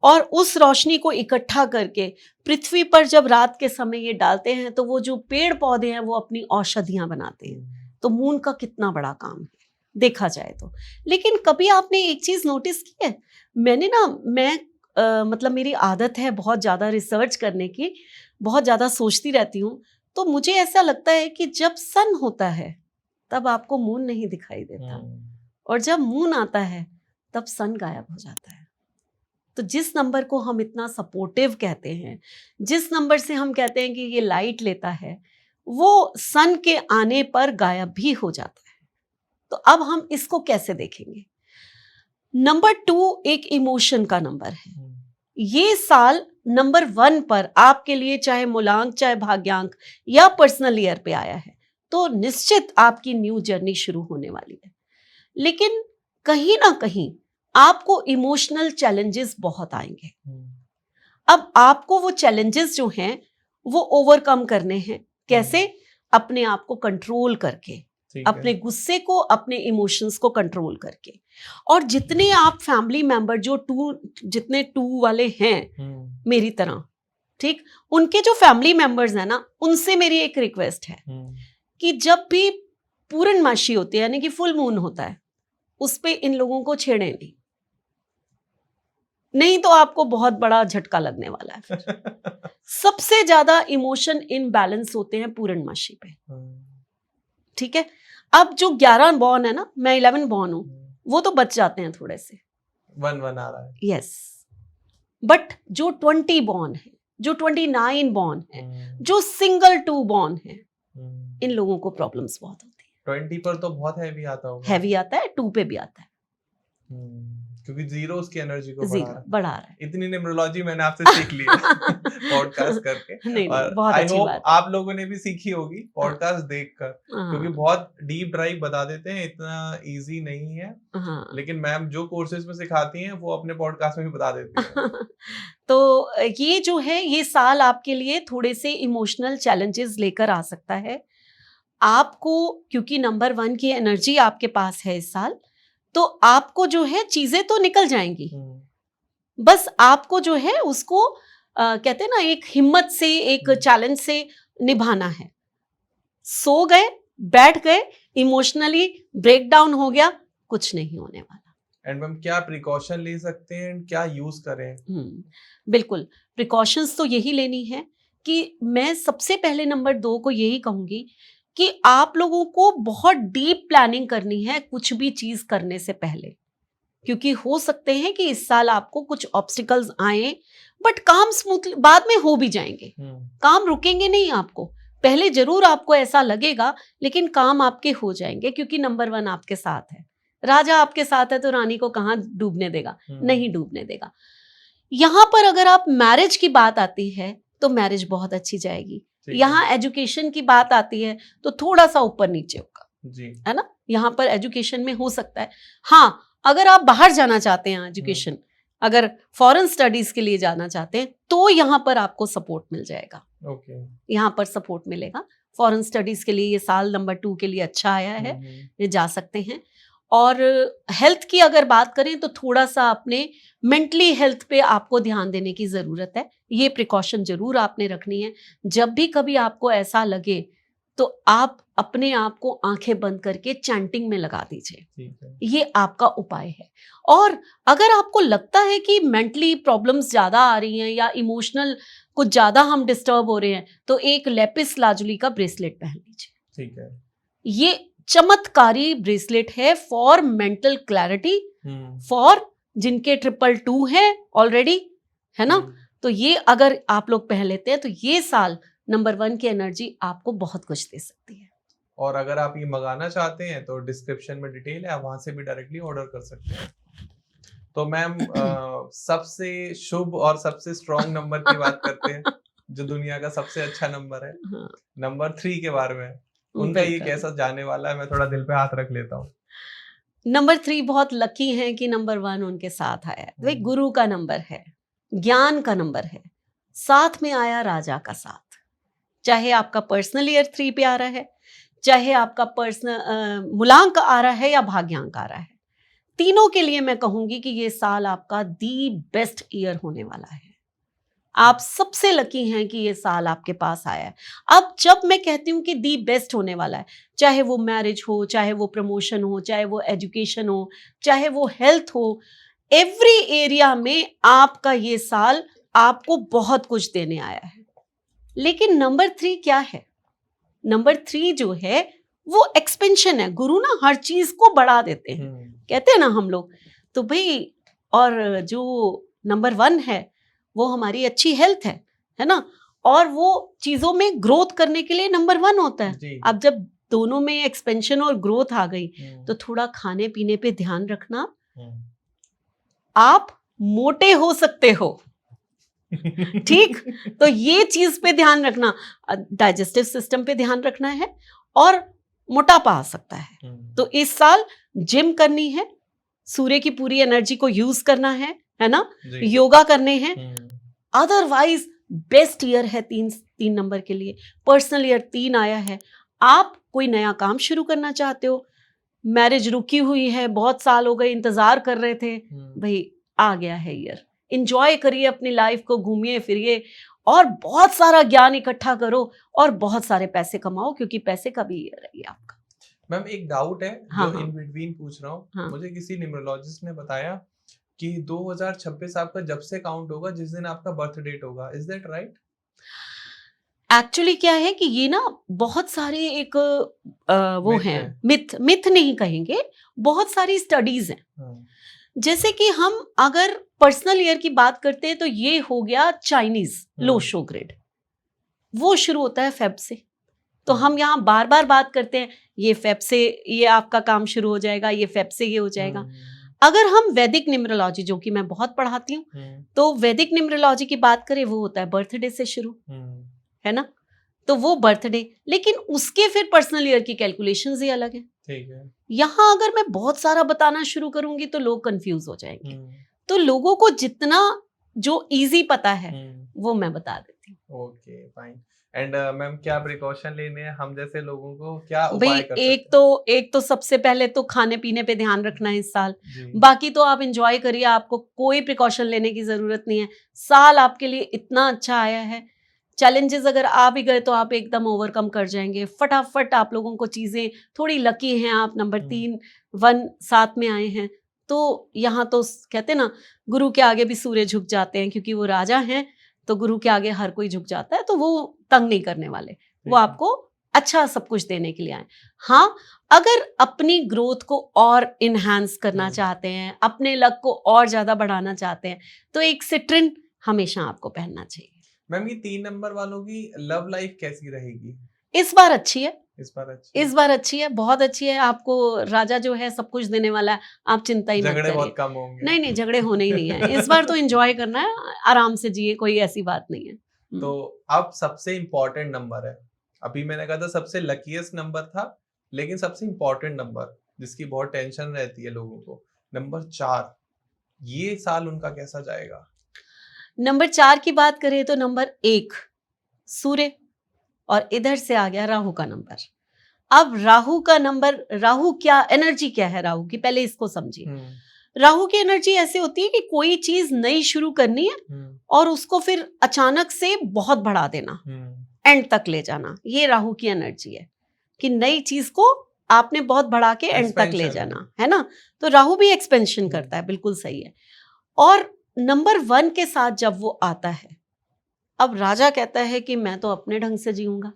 और उस रोशनी को इकट्ठा करके पृथ्वी पर जब रात के समय ये डालते हैं, तो वो जो पेड़ पौधे हैं वो अपनी औषधियां बनाते हैं। तो मून का कितना बड़ा काम है देखा जाए तो। लेकिन कभी आपने एक चीज नोटिस की है, मैं मतलब मेरी आदत है बहुत ज्यादा रिसर्च करने की, बहुत ज्यादा सोचती रहती हूँ, तो मुझे ऐसा लगता है कि जब सन होता है तब आपको मून नहीं दिखाई देता, और जब मून आता है तब सन गायब हो जाता है। तो जिस नंबर को हम इतना सपोर्टिव कहते हैं, जिस नंबर से हम कहते हैं कि ये लाइट लेता है, वो सन के आने पर गायब भी हो जाता है। तो अब हम इसको कैसे देखेंगे? नंबर 2 एक इमोशन का नंबर है। ये साल नंबर 1 पर आपके लिए, चाहे मूलांक, चाहे भाग्यांक, या पर्सनल ईयर पे आया है, तो निश्चित आपकी न्यू जर्नी शुरू होने वाली है। लेकिन कहीं ना कहीं आपको इमोशनल चैलेंजेस बहुत आएंगे। अब आपको वो चैलेंजेस जो हैं वो ओवरकम करने हैं। कैसे? अपने आप को कंट्रोल करके, अपने गुस्से को, अपने इमोशंस को कंट्रोल करके। और जितने आप फैमिली मेंबर जो जितने 2 वाले हैं मेरी तरह, ठीक, उनके जो फैमिली मेंबर्स हैं ना, उनसे मेरी एक रिक्वेस्ट है कि जब भी पूर्णमासी होती है, यानी कि फुल मून होता है, उस पे इन लोगों को छेड़े नहीं तो आपको बहुत बड़ा झटका लगने वाला है फिर। सबसे ज्यादा इमोशन इनबैलेंस होते हैं पूर्णमासी पे, ठीक है। अब जो 11 बॉर्न है ना, मैं 11 बॉर्न हूं, वो तो बच जाते हैं थोड़े से, 1 आ रहा है, यस। बट जो 20 बॉर्न है, जो 29 बॉर्न है, जो सिंगल 2 बॉर्न है, इन लोगों को प्रॉब्लम्स बहुत होती है। 20 पर तो बहुत हैवी आता होगा। हैवी आता है, 2 पे भी आता है। क्योंकि जीरो उसकी एनर्जी को बढ़ा रहा है। इतनी न्यूमरोलॉजी मैंने आपसे सीख ली है पॉडकास्ट करके। नहीं, और बहुत आई अच्छी होप बात है। आप लोगों ने भी सीखी होगी पॉडकास्ट देखकर, क्योंकि बहुत डीप ड्राइव बता देते हैं, इतना इजी नहीं है। लेकिन मैम जो कोर्सेज में सिखाती हैं वो अपने पॉडकास्ट में भी बता देती हैं। तो ये जो है, ये साल आपके लिए थोड़े से इमोशनल चैलेंजेस लेकर आ सकता है आपको, क्योंकि नंबर 1 की एनर्जी आपके पास है इस साल, तो आपको जो है चीजें तो निकल जाएंगी, बस आपको जो है उसको कहते हैं ना, एक हिम्मत से, एक चैलेंज से निभाना है। सो गए, बैठ गए, इमोशनली ब्रेक डाउन हो गया, कुछ नहीं होने वाला। एंड मैम क्या प्रिकॉशन ले सकते हैं, क्या यूज करें? बिल्कुल, प्रिकॉशंस तो यही लेनी है कि मैं सबसे पहले नंबर 2 को यही कहूंगी कि आप लोगों को बहुत डीप प्लानिंग करनी है कुछ भी चीज करने से पहले, क्योंकि हो सकते हैं कि इस साल आपको कुछ ऑब्स्टिकल्स आए, बट काम स्मूथली बाद में हो भी जाएंगे। काम रुकेंगे नहीं आपको, पहले जरूर आपको ऐसा लगेगा, लेकिन काम आपके हो जाएंगे, क्योंकि नंबर 1 आपके साथ है। राजा आपके साथ है तो रानी को कहाँ डूबने देगा? नहीं डूबने देगा। यहाँ पर अगर आप मैरिज की बात आती है तो मैरिज बहुत अच्छी जाएगी। यहाँ एजुकेशन की बात आती है तो थोड़ा सा ऊपर नीचे होगा, है ना? यहाँ पर एजुकेशन में हो सकता है। हाँ, अगर आप बाहर जाना चाहते हैं एजुकेशन, अगर फॉरेन स्टडीज के लिए जाना चाहते हैं, तो यहाँ पर आपको सपोर्ट मिल जाएगा। यहाँ पर सपोर्ट मिलेगा फॉरेन स्टडीज के लिए। ये साल नंबर 2 के लिए अच्छा आया है, ये जा सकते हैं। और हेल्थ की अगर बात करें तो थोड़ा सा अपने मेंटली हेल्थ पे आपको ध्यान देने की जरूरत है। ये प्रिकॉशन जरूर आपने रखनी है। जब भी कभी आपको ऐसा लगे तो आप अपने आप को आंखें बंद करके चैंटिंग में लगा दीजिए, ये आपका उपाय है। और अगर आपको लगता है कि मेंटली प्रॉब्लम्स ज्यादा आ रही हैं या इमोशनल कुछ ज्यादा हम डिस्टर्ब हो रहे हैं, तो एक लेपिस लाजुली का ब्रेसलेट पहन लीजिए। ठीक है, ये चमत्कारी ब्रेसलेट है फॉर मेंटल क्लैरिटी, फॉर जिनके 222 है ऑलरेडी, है ना? तो ये अगर आप लोग पहन लेते हैं तो ये साल नंबर 1 की एनर्जी आपको बहुत कुछ दे सकती है। और अगर आप ये मंगाना चाहते हैं तो डिस्क्रिप्शन में डिटेल है, आप वहां से भी डायरेक्टली ऑर्डर कर सकते हैं। तो मैम सबसे शुभ और सबसे स्ट्रॉन्ग नंबर की बात करते हैं, जो दुनिया का सबसे अच्छा नंबर है, नंबर 3 के बारे में। उनका ये कैसा जाने वाला है, मैं थोड़ा दिल पे हाथ रख लेता हूँ। नंबर 3 बहुत लकी है कि नंबर 1 उनके साथ आया है। वे गुरु का नंबर है, ज्ञान का नंबर है, साथ में आया राजा का साथ। चाहे आपका पर्सनल ईयर 3 पे आ रहा है, चाहे आपका पर्सनल मूलांक आ रहा है या भाग्यांक आ रहा है, तीनों के लिए मैं कहूंगी कि ये साल आपका दी बेस्ट ईयर होने वाला है। आप सबसे लकी हैं कि ये साल आपके पास आया है। अब जब मैं कहती हूँ कि दी बेस्ट होने वाला है, चाहे वो मैरिज हो, चाहे वो प्रमोशन हो, चाहे वो एजुकेशन हो, चाहे वो हेल्थ हो, एवरी एरिया में आपका ये साल आपको बहुत कुछ देने आया है। लेकिन नंबर 3 क्या है? नंबर 3 जो है वो एक्सपेंशन है। गुरु ना हर चीज को बढ़ा देते हैं, कहते हैं ना हम लोग। तो भाई, और जो नंबर 1 है वो हमारी अच्छी हेल्थ है ना? और वो चीजों में ग्रोथ करने के लिए नंबर 1 होता है। अब जब दोनों में एक्सपेंशन और ग्रोथ आ गई तो थोड़ा खाने पीने पे ध्यान रखना। आप मोटे हो सकते हो, ठीक? तो ये चीज पे ध्यान रखना, डाइजेस्टिव सिस्टम पे ध्यान रखना है, और मोटापा आ सकता है। तो इस साल जिम करनी है, सूर्य की पूरी एनर्जी को यूज करना है ना? योगा करने हैं। अदरवाइज बेस्ट ईयर है 3 नंबर के लिए। पर्सनल ईयर 3 आया है। आप कोई नया काम शुरू करना चाहते हो, मैरिज रुकी हुई है, बहुत साल हो गए इंतजार कर रहे थे, भाई आ गया है ईयर। एंजॉय करिए अपनी लाइफ को, घूमिए फिरिए और बहुत सारा ज्ञान इकट्ठा करो और बहुत सारे पैसे कमाओ, क्योंकि पैसे का भी ईयर है ये आपका। मैम एक डाउट है, जो इन बिटवीन पूछ रहा हूँ। मुझे किसी न्यूमरोलॉजिस्ट ने बताया कि 2026 आपका जब से काउंट होगा जिस दिन आपका बर्थ डेट होगा। Is that right? एक्चुअली क्या है कि ये ना बहुत सारे एक वो हैं, मिथ नहीं कहेंगे, बहुत सारी स्टडीज हैं जैसे कि हम अगर पर्सनल ईयर की बात करते हैं तो ये हो गया चाइनीज लो शो ग्रिड, वो शुरू होता है फेब से। तो हम यहाँ बार बार बात करते हैं ये फेब से ये आपका काम शुरू हो जाएगा, ये फेब से ये हो जाएगा। अगर हम वैदिक न्यूमरोलॉजी, जो कि मैं बहुत पढ़ाती हूँ, तो वैदिक न्यूमरोलॉजी की बात करें वो होता है बर्थडे से शुरू, है ना। तो वो बर्थडे, लेकिन उसके फिर पर्सनल ईयर की कैलकुलेशंस ही अलग है। ठीक है। यहाँ अगर मैं बहुत सारा बताना शुरू करूंगी तो लोग कंफ्यूज हो जाएंगे। तो लोगों को जितना जो इजी पता है वो मैं बता देती हूँ। Okay fine. एंड मैम क्या प्रिकॉशन लेने हैं हम जैसे लोगों को, क्या भाई उपाय कर सकते हैं? एक तो सबसे पहले तो खाने पीने पे ध्यान रखना है इस साल। बाकी तो आप एंजॉय करिए, आपको कोई प्रिकॉशन लेने की जरूरत नहीं है। साल आपके लिए इतना अच्छा आया है, चैलेंजेस अगर आ भी गए तो आप एकदम ओवरकम कर जाएंगे फटाफट। आप लोगों को चीजें थोड़ी लकी हैं, आप नंबर 3 1 7 में आए हैं, तो यहाँ तो कहते ना गुरु के आगे भी सूर्य झुक जाते हैं, क्योंकि वो राजा हैं तो गुरु के आगे हर कोई झुक जाता है। तो वो तंग नहीं करने वाले, वो आपको अच्छा सब कुछ देने के लिए आए। हाँ, अगर अपनी ग्रोथ को और इनहांस करना चाहते हैं, अपने लक को और ज्यादा बढ़ाना चाहते हैं, तो एक सिट्रिन हमेशा आपको पहनना चाहिए। मैम ये 3 नंबर वालों की लव लाइफ कैसी रहेगी? इस बार अच्छी है, इस बार अच्छी है, बहुत अच्छी है। आपको राजा जो है सब कुछ देने वाला है, आप चिंता ही मत करिए। झगड़े बहुत कम होंगे। नहीं, झगड़े होने ही नहीं है इस बार। तो एंजॉय करना है, आराम से जिए, कोई ऐसी बात नहीं है। तो अब सबसे इम्पोर्टेंट नंबर है, अभी मैंने कहा था सबसे लकीएस्ट नंबर था, लेकिन सबसे इम्पोर्टेंट नंबर जिसकी बहुत टेंशन रहती है लोगों को, नंबर 4। ये साल उनका कैसा जाएगा? नंबर 4 की बात करें तो नंबर 1 सूर्य, और इधर से आ गया राहु का नंबर। अब राहु का नंबर, राहु क्या एनर्जी क्या है राहु की, पहले इसको समझिए। राहु की एनर्जी ऐसे होती है कि कोई चीज नई शुरू करनी है और उसको फिर अचानक से बहुत बढ़ा देना, एंड तक ले जाना। ये राहु की एनर्जी है कि नई चीज को आपने बहुत बढ़ा के एंड तक ले जाना, है ना। तो राहु भी एक्सपेंशन करता है, बिल्कुल सही है। और नंबर 1 के साथ जब वो आता है, अब राजा कहता है कि मैं तो अपने ढंग से जीऊंगा,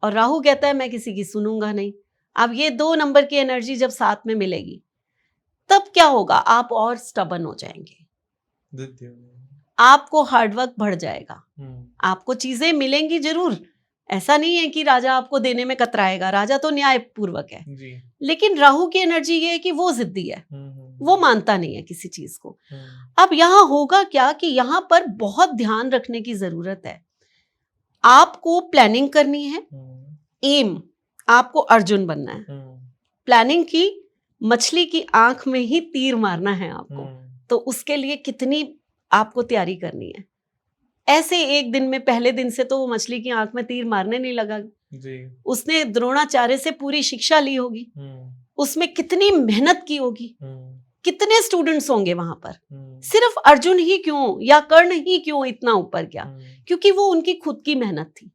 और राहु कहता है मैं किसी की सुनूंगा नहीं। अब ये 2 नंबर की एनर्जी जब साथ में मिलेगी तब क्या होगा, आप और स्टबन हो जाएंगे, आपको हार्डवर्क बढ़ जाएगा, आपको चीजें मिलेंगी जरूर। ऐसा नहीं है कि राजा आपको देने में कतराएगा, राजा तो न्यायपूर्वक है जी। लेकिन राहु की एनर्जी ये है कि वो जिद्दी है, वो मानता नहीं है किसी चीज को। अब यहाँ होगा क्या कि यहाँ पर बहुत ध्यान रखने की जरूरत है। आपको प्लानिंग करनी है, एम आपको अर्जुन बनना है। प्लानिंग की मछली की आंख में ही तीर मारना है आपको, तो उसके लिए कितनी आपको तैयारी करनी है। ऐसे एक दिन में, पहले दिन से तो वो मछली की आंख में तीर मारने नहीं लगा जी। उसने द्रोणाचार्य से पूरी शिक्षा ली होगी, उसमें कितनी मेहनत की होगी, कितने स्टूडेंट्स होंगे वहां पर। सिर्फ अर्जुन ही क्यों या कर्ण ही क्यों इतना ऊपर क्या, क्योंकि वो उनकी खुद की मेहनत थी,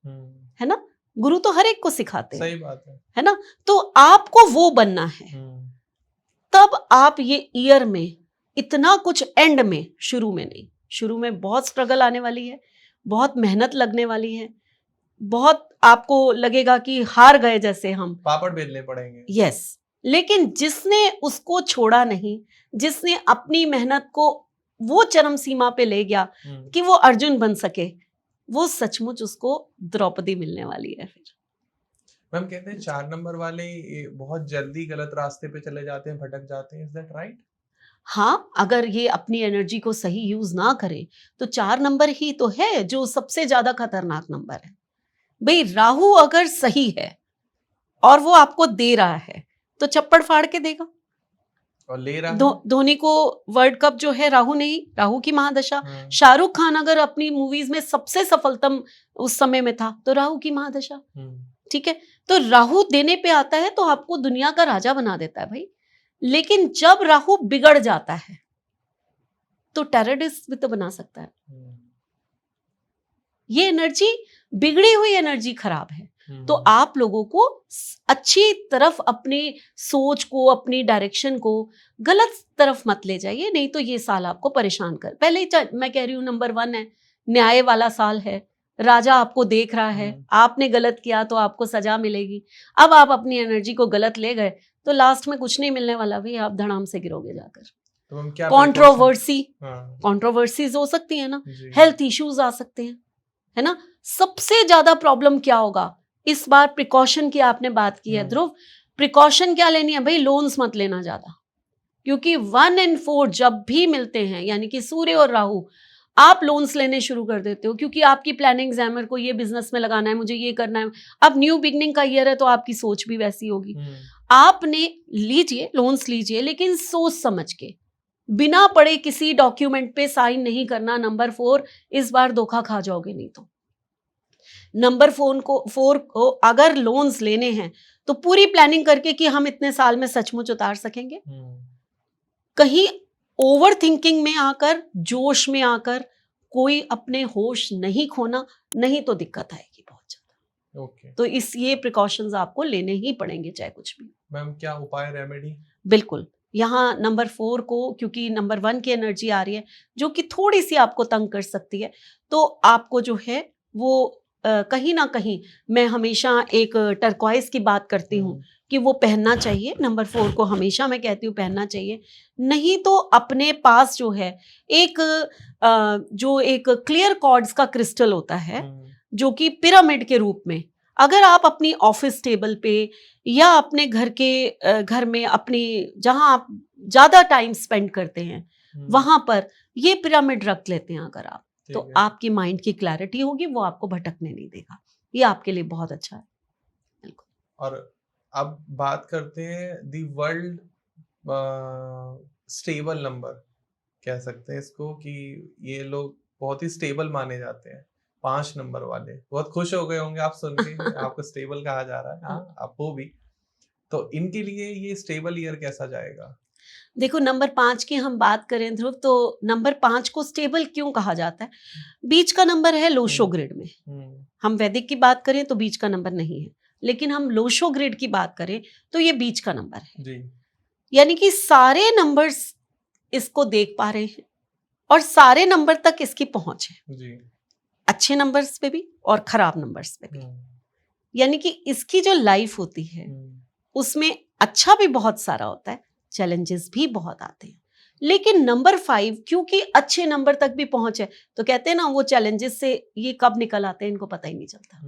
है ना। गुरु तो हर एक को सिखाते हैं, सही बात है ना। तो आपको वो बनना है, तब आप ये ईयर में इतना कुछ, एंड में, शुरू में नहीं। शुरू में बहुत स्ट्रगल आने वाली है, बहुत मेहनत लगने वाली है, बहुत आपको लगेगा कि हार गए जैसे हम, पापड़ बेलने पड़ेंगे। यस, लेकिन जिसने उसको छोड़ा नहीं, जिसने अपनी मेहनत को वो चरम सीमा पे ले गया कि वो अर्जुन बन सके, वो सचमुच उसको द्रौपदी मिलने वाली है। फिर मैम कहते हैं 4 नंबर वाले बहुत जल्दी गलत रास्ते पे चले जाते हैं, भटक जाते हैं, इज दैट राइट? हाँ, अगर ये अपनी एनर्जी को सही यूज ना करें तो 4 नंबर ही तो है जो सबसे ज्यादा खतरनाक नंबर है। भाई राहु अगर सही है और वो आपको दे रहा है तो चप्पड़ फाड़ के देगा, और ले रहा है। धोनी को वर्ल्ड कप जो है राहु नहीं, राहु की महादशा। शाहरुख खान अगर अपनी मूवीज में सबसे सफलतम उस समय में था तो राहु की महादशा, ठीक है। तो राहु देने पे आता है तो आपको दुनिया का राजा बना देता है भाई। लेकिन जब राहु बिगड़ जाता है तो टेररिस्ट भी तो बना सकता है। ये एनर्जी, बिगड़ी हुई एनर्जी खराब है। तो आप लोगों को अच्छी तरफ अपनी सोच को, अपनी डायरेक्शन को गलत तरफ मत ले जाइए, नहीं तो ये साल आपको परेशान कर। पहले ही मैं कह रही हूँ नंबर 1 है, न्याय वाला साल है, राजा आपको देख रहा है, आपने गलत किया तो आपको सजा मिलेगी। अब आप अपनी एनर्जी को गलत ले गए तो लास्ट में कुछ नहीं मिलने वाला, भी आप धड़ाम से गिरोगे जाकर। तो हम क्या कंट्रोवर्सी, हाँ कंट्रोवर्सीज हो सकती है ना, जी हेल्थ इश्यूज आ सकते हैं, है ना। सबसे ज्यादा प्रॉब्लम क्या होगा इस बार? प्रिकॉशन की आपने बात की है ध्रुव, प्रिकॉशन क्या लेनी है भाई? लोन्स मत लेना ज्यादा, क्योंकि 1 and 4 जब भी मिलते हैं, यानी कि सूर्य और राहु, आप लोन्स लेने शुरू कर देते हो, क्योंकि आपकी प्लानिंग है, मेरे को ये बिजनेस में लगाना है, मुझे ये करना है। अब न्यू बिगनिंग का ईयर है तो आपकी सोच भी वैसी होगी। आपने लीजिए, लोन्स लीजिए, लेकिन सोच समझ के, बिना पढ़े किसी डॉक्यूमेंट पे साइन नहीं करना। नंबर 4, इस बार धोखा खा जाओगे नहीं तो। नंबर 4 को अगर लोन्स लेने हैं तो पूरी प्लानिंग करके कि हम इतने साल में सचमुच उतार सकेंगे। कहीं ओवर थिंकिंग में आकर, जोश में आकर कोई अपने होश नहीं खोना, नहीं तो दिक्कत आएगी बहुत ज्यादा। ओके तो ये प्रिकॉशंस आपको लेने ही पड़ेंगे चाहे कुछ भी। मैम क्या उपाय, रेमेडी? बिल्कुल, यहाँ नंबर 4 को, क्योंकि नंबर 1 की एनर्जी आ रही है जो कि थोड़ी सी आपको तंग कर सकती है, तो आपको जो है वो कहीं ना कहीं, मैं हमेशा एक टर्कॉइज की बात करती हूँ कि वो पहनना चाहिए। नंबर 4 को हमेशा मैं कहती हूँ पहनना चाहिए। नहीं तो अपने पास जो है एक जो एक क्लियर कॉर्ड्स का क्रिस्टल होता है, जो कि पिरामिड के रूप में, अगर आप अपनी ऑफिस टेबल पे या अपने घर में, अपनी जहां आप ज्यादा टाइम स्पेंड करते हैं वहां पर ये पिरामिड रख लेते हैं अगर आप, तो आपकी माइंड की क्लैरिटी होगी, वो आपको भटकने नहीं देगा। ये आपके लिए बहुत अच्छा है। बिल्कुल। और अब बात करते हैं दी वर्ल्ड स्टेबल नंबर, कह सकते हैं इसको, कि ये लोग बहुत ही स्टेबल माने जाते हैं, 5 नंबर वाले। बहुत खुश हो गए होंगे आप सुन के आपको स्टेबल कहा जा रहा है। हाँ, आपको भी। तो इनके लिए ये स्टेबल ईयर कैसा जाएगा? देखो, नंबर 5 की हम बात करें ध्रुव, तो नंबर 5 को स्टेबल क्यों कहा जाता है? बीच का नंबर है लोशो ग्रिड में। हम वैदिक की बात करें तो बीच का नंबर नहीं है, लेकिन हम लोशो ग्रिड की बात करें तो ये बीच का नंबर है जी। यानी कि सारे नंबर्स इसको देख पा रहे हैं और सारे नंबर तक इसकी पहुंच है जी। अच्छे नंबर्स पे भी और खराब नंबर्स पे भी। यानी कि इसकी जो लाइफ होती है उसमें अच्छा भी बहुत सारा होता है, चैलेंजेस भी बहुत आते हैं। लेकिन नंबर 5 क्योंकि अच्छे नंबर तक भी पहुंचे, तो कहते हैं ना, वो चैलेंजेस से ये कब निकल आते हैं इनको पता ही नहीं चलता।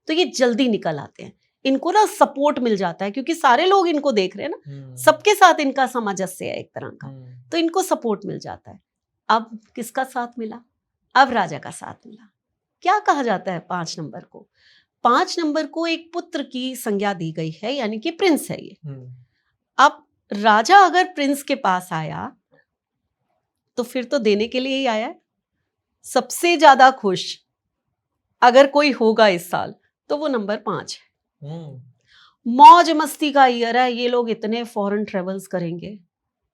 तो ये जल्दी निकल आते हैं, इनको ना सपोर्ट मिल जाता है, क्योंकि सारे लोग इनको देख रहे हैं ना, सबके साथ इनका सामंजस्य है एक तरह का, तो इनको सपोर्ट मिल जाता है। अब किसका साथ मिला? अब राजा का साथ मिला। क्या कहा जाता है 5 नंबर को? 5 नंबर को एक पुत्र की संज्ञा दी गई है, यानी कि प्रिंस है ये। अब राजा अगर प्रिंस के पास आया तो फिर तो देने के लिए ही आया है। सबसे ज्यादा खुश अगर कोई होगा इस साल तो वो नंबर 5 है। मौज मस्ती का ईयर है, ये लोग इतने फॉरेन ट्रेवल्स करेंगे,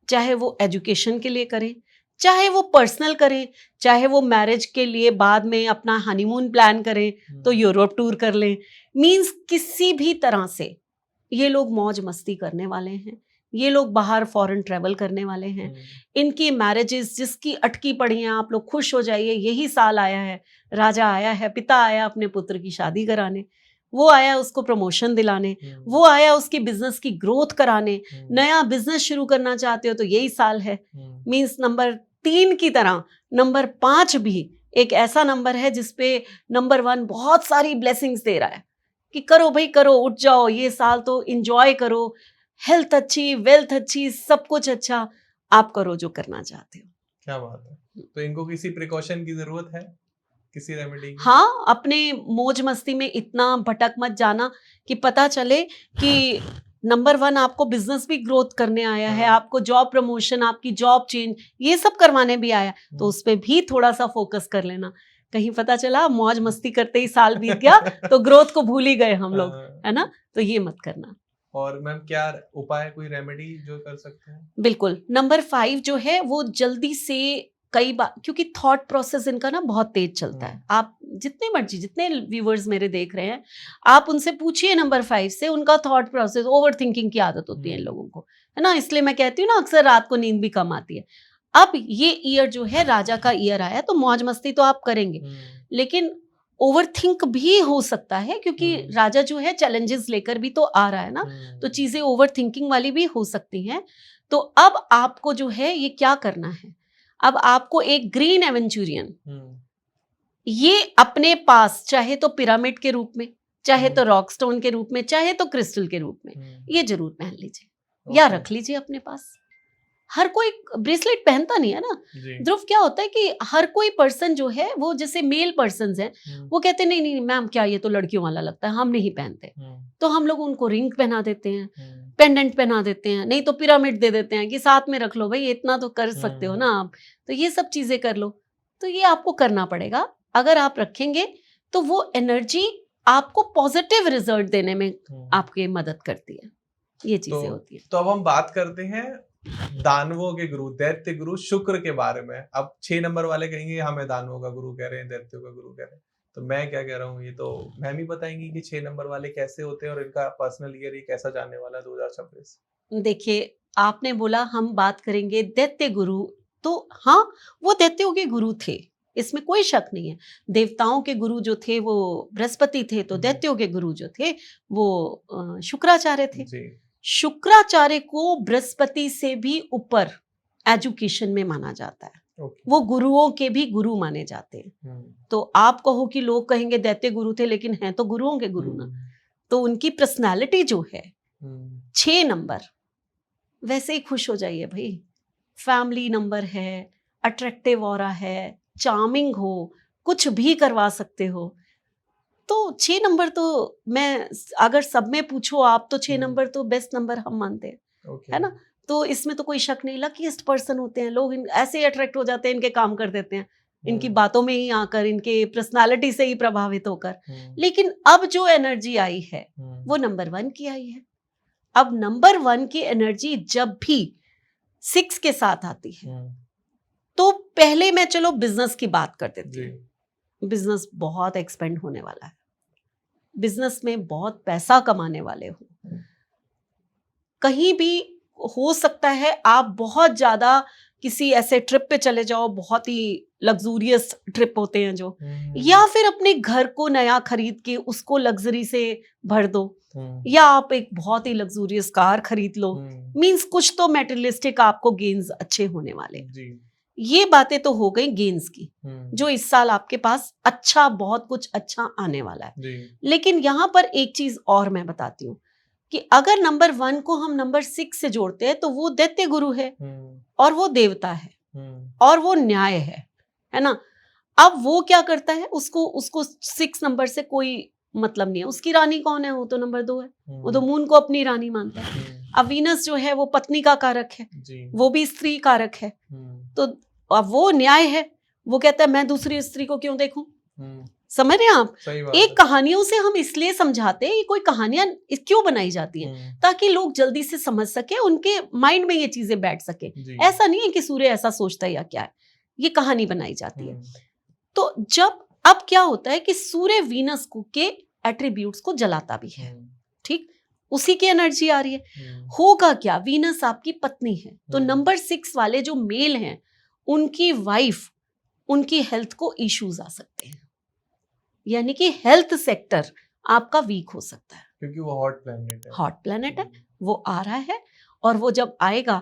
चाहे वो एजुकेशन के लिए करें, चाहे वो पर्सनल करें, चाहे वो मैरिज के लिए बाद में अपना हनीमून प्लान करें तो यूरोप टूर कर लें। मींस किसी भी तरह से ये लोग मौज मस्ती करने वाले हैं, ये लोग बाहर फॉरेन ट्रेवल करने वाले हैं। इनकी मैरिजेस जिसकी अटकी पड़ी हैं, आप लोग खुश हो जाइए, यही साल आया है, राजा आया है, पिता आया अपने पुत्र की शादी कराने, वो आया उसको प्रमोशन दिलाने, वो आया उसकी बिजनेस की ग्रोथ कराने, नया बिजनेस शुरू करना चाहते हो तो यही साल है। मींस नंबर 3 की तरह नंबर 5 भी एक ऐसा नंबर है जिसपे नंबर 1 बहुत सारी ब्लेसिंग्स दे रहा है कि करो भाई करो, उठ जाओ, ये साल तो एंजॉय करो, हेल्थ अच्छी, वेल्थ अच्छी, सब कुछ अच्छा, आप करो जो करना चाहते हो। क्या बात है। तो इनको किसी प्रिकॉशन की जरूरत है, किसी रेमेडी की? हाँ, अपने मौज मस्ती में इतना भटक मत जाना कि पता चले कि नंबर 1 आपको बिजनेस भी ग्रोथ करने आया है, आपको जॉब प्रमोशन, आपकी जॉब चेंज, ये सब करवाने भी आया, तो उस पर भी थोड़ा सा फोकस कर लेना। कहीं पता चला मौज मस्ती करते ही साल बीत गया तो ग्रोथ को भूल ही गए हम लोग, है ना, तो ये मत करना। और मैम क्या उपाय, कोई रेमेडी जो कर सकते हैं? बिल्कुल, नंबर 5 जो है वो जल्दी से, कई बार क्योंकि थॉट प्रोसेस इनका ना बहुत तेज चलता है। आप जितने मर्जी, जितने व्यूवर्स मेरे देख रहे हैं, आप उनसे पूछिए नंबर 5 से, उनका थॉट प्रोसेस, ओवर थिंकिंग की आदत होती है इन लोगों को, है ना, इसलिए मैं कहती हूँ ना अक्सर रात को नींद भी कम आती है। अब ये ईयर जो है राजा का ईयर आया, तो मौज मस्ती तो आप करेंगे, लेकिन ओवरथिंक भी हो सकता है, क्योंकि राजा जो है चैलेंजेस लेकर भी तो आ रहा है ना, तो चीजें ओवरथिंकिंग वाली भी हो सकती हैं। तो अब आपको जो है ये क्या करना है, अब आपको एक ग्रीन एवेंचुरियन ये अपने पास, चाहे तो पिरामिड के रूप में, चाहे तो रॉक स्टोन के रूप में, चाहे तो क्रिस्टल के रूप में, ये जरूर पहन लीजिए या रख लीजिए अपने पास। हर कोई ब्रेसलेट पहनता नहीं है ना ध्रुव। क्या होता है कि हर कोई पर्सन जो है वो, जैसे मेल पर्सन है, वो कहते नहीं नहीं मैम क्या ये तो लड़कियों वाला लगता है, हम नहीं पहनते। तो हम लोग उनको रिंग पहना देते हैं, पेंडेंट पहना देते हैं, नहीं तो पिरामिड दे देते हैं कि साथ में रख लो भाई, इतना तो कर सकते हो ना आप, तो ये सब चीजें कर लो। तो ये आपको करना पड़ेगा। अगर आप रखेंगे तो वो एनर्जी आपको पॉजिटिव रिजल्ट देने में आपकी मदद करती है, ये चीजें होती है। तो अब हम बात करते हैं दानवों के गुरु, दैत्य गुरु शुक्र के बारे में। अब 6 नंबर वाले कहेंगे हमें दानवों का गुरु कह रहे हैं, दैत्यों का गुरु कह रहे हैं, तो मैं क्या कह रहा हूँ, ये तो मैम ही बताएंगी कि 6 नंबर वाले कैसे होते हैं और इनका पर्सनल ईयर ये कैसा जाने वाला है 2026। देखिए, आपने बोला हम बात करेंगे दैत्य गुरु, तो हाँ वो दैत्यों के गुरु थे, इसमें कोई शक नहीं है। देवताओं के गुरु जो थे वो बृहस्पति थे, तो दैत्यों के गुरु जो थे वो शुक्राचार्य थे। शुक्राचार्य को बृहस्पति से भी ऊपर एजुकेशन में माना जाता है। वो गुरुओं के भी गुरु माने जाते हैं। तो आप कहो कि लोग कहेंगे दैत्य गुरु थे, लेकिन हैं तो गुरुओं के गुरु ना। तो उनकी पर्सनालिटी जो है 6 नंबर, वैसे ही खुश हो जाइए भाई। फैमिली नंबर है, अट्रैक्टिव ऑरा है, चार्मिंग हो, कुछ भी करवा सकते हो। तो 6 नंबर तो मैं, अगर सब में पूछो आप, तो 6 नंबर तो बेस्ट नंबर हम मानते हैं, है ना। तो इसमें तो कोई शक नहीं, लकीस्ट पर्सन होते हैं लोग, ऐसे अट्रैक्ट हो जाते हैं, इनके काम कर देते हैं, इनकी बातों में ही आकर, इनके पर्सनालिटी से ही प्रभावित होकर। लेकिन अब जो एनर्जी आई है वो नंबर 1 की आई है। अब नंबर 1 की एनर्जी जब भी 6 के साथ आती है, तो पहले मैं चलो बिजनेस की बात कर देती हूँ। बिजनेस बहुत एक्सपेंड होने वाला है, बिजनेस में बहुत पैसा कमाने वाले हो। कहीं भी हो सकता है आप बहुत ज्यादा किसी ऐसे ट्रिप पे चले जाओ, बहुत ही लग्जूरियस ट्रिप होते हैं जो, या फिर अपने घर को नया खरीद के उसको लग्जरी से भर दो, या आप एक बहुत ही लग्जूरियस कार खरीद लो। मींस कुछ तो मेटेरियलिस्टिक आपको गेन्स अच्छे होने वाले। ये बातें तो हो गई गेन्स की, जो इस साल आपके पास अच्छा, बहुत कुछ अच्छा आने वाला है। लेकिन यहाँ पर एक चीज और मैं बताती हूँ कि अगर नंबर 1 को हम नंबर 6 से जोड़ते हैं, तो वो दैत्य गुरु है और वो देवता है और वो न्याय है ना। अब वो क्या करता है, उसको 6 नंबर से कोई मतलब नहीं है। उसकी रानी कौन है, वो तो नंबर 2 है, वो तो मून को अपनी रानी मानता है। अब वीनस जो है वो पत्नी का कारक है, वो भी स्त्री कारक है। तो अब वो न्याय है, वो कहता है मैं दूसरी स्त्री को क्यों देखूं। समझ रहे हैं आप। एक कहानियों से हम इसलिए समझाते हैं, कोई कहानियां क्यों बनाई जाती हैं, ताकि लोग जल्दी से समझ सके, उनके माइंड में ये चीजें बैठ सके। ऐसा नहीं है कि सूर्य ऐसा सोचता है या क्या है, ये कहानी बनाई जाती है। तो जब अब क्या होता है कि सूर्य वीनस को के एट्रीब्यूट्स को जलाता भी है, ठीक, उसी की एनर्जी आ रही है। होगा क्या, वीनस आपकी पत्नी है, तो नंबर 6 वाले जो मेल हैं, उनकी वाइफ, उनकी हेल्थ को इश्यूज आ सकते हैं, यानी कि हेल्थ सेक्टर आपका वीक हो सकता है, क्योंकि वो हॉट प्लैनेट है। हॉट प्लैनेट है, वो आ रहा है, और वो जब आएगा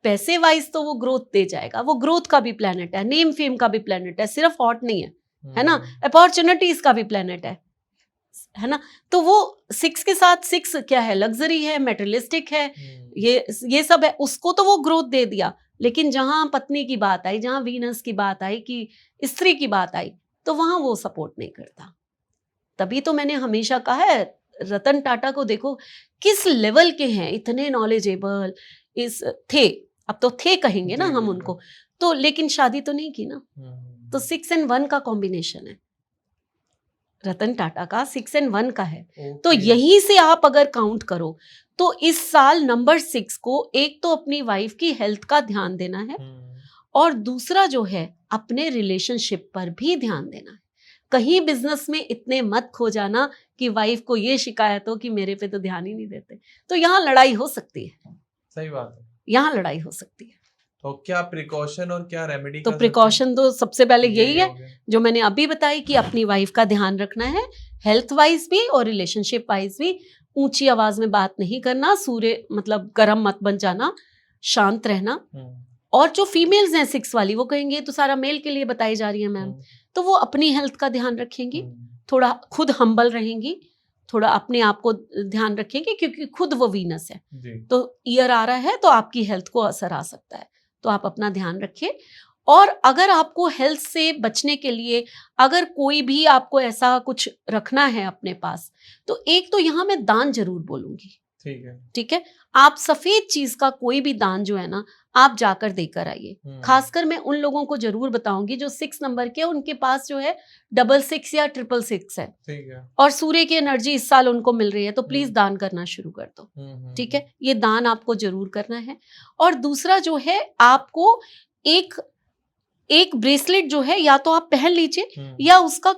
पैसे वाइज तो वो ग्रोथ दे जाएगा। वो ग्रोथ का भी प्लैनेट है, नेम फेम का भी प्लैनेट है, सिर्फ हॉट नहीं है ना, अपॉर्चुनिटीज का भी प्लैनेट है ना। तो वो 6 के साथ, 6 क्या है, लग्जरी है, मेटेरियलिस्टिक है, ये सब है, उसको तो वो ग्रोथ दे दिया। लेकिन जहां पत्नी की बात आई, जहां वीनस की बात आई, कि स्त्री की बात आई, तो वहां वो सपोर्ट नहीं करता। तभी तो मैंने हमेशा कहा है, रतन टाटा को देखो किस लेवल के हैं, इतने नॉलेजेबल थे, अब तो थे कहेंगे ना हम उनको, तो लेकिन शादी तो नहीं की ना। तो 6 and 1 का कॉम्बिनेशन है, रतन टाटा का 6 and 1 का है। तो यहीं से आप अगर काउंट करो, तो इस साल नंबर 6 को एक तो अपनी वाइफ की हेल्थ का ध्यान देना है, और दूसरा जो है अपने रिलेशनशिप पर भी ध्यान देना है। कहीं बिजनेस में इतने मत खो जाना कि वाइफ को ये शिकायत हो कि मेरे पे तो ध्यान ही नहीं देते, तो यहाँ लड़ाई हो सकती है। सही बात है, यहाँ लड़ाई हो सकती है। तो क्या प्रिकॉशन और क्या रेमेडी तो प्रिकॉशन तो सबसे पहले यही है हो गया। जो मैंने अभी बताई कि अपनी वाइफ का ध्यान रखना है, हेल्थ वाइज भी और रिलेशनशिप वाइज भी। ऊंची आवाज में बात नहीं करना, सूर्य मतलब गर्म मत बन जाना, शांत रहना। और जो फीमेल्स हैं 6 वाली, वो कहेंगे तो सारा मेल के लिए बताई जा रही है मैम, तो वो अपनी हेल्थ का ध्यान रखेंगी, थोड़ा खुद हम्बल रहेंगी, थोड़ा अपने आप को ध्यान रखेंगे, क्योंकि खुद वो वीनस है। तो ईयर आ रहा है तो आपकी हेल्थ को असर आ सकता है, तो आप अपना ध्यान रखिए। और अगर आपको हेल्थ से बचने के लिए अगर कोई भी आपको ऐसा कुछ रखना है अपने पास, तो एक तो यहाँ मैं दान जरूर बोलूंगी। ठीक है, आप सफेद चीज का कोई भी दान जो है ना, आप जाकर देकर आइए। खासकर मैं उन लोगों को जरूर बताऊंगी जो 6 नंबर के, उनके पास जो है 66 या 666 है, ठीक है, और सूर्य की एनर्जी इस साल उनको मिल रही है, तो प्लीज दान करना शुरू कर दो। ठीक है, ये दान आपको जरूर करना है। और दूसरा जो है, आपको एक ब्रेसलेट जो है या तो आप पहन लीजिए या उसका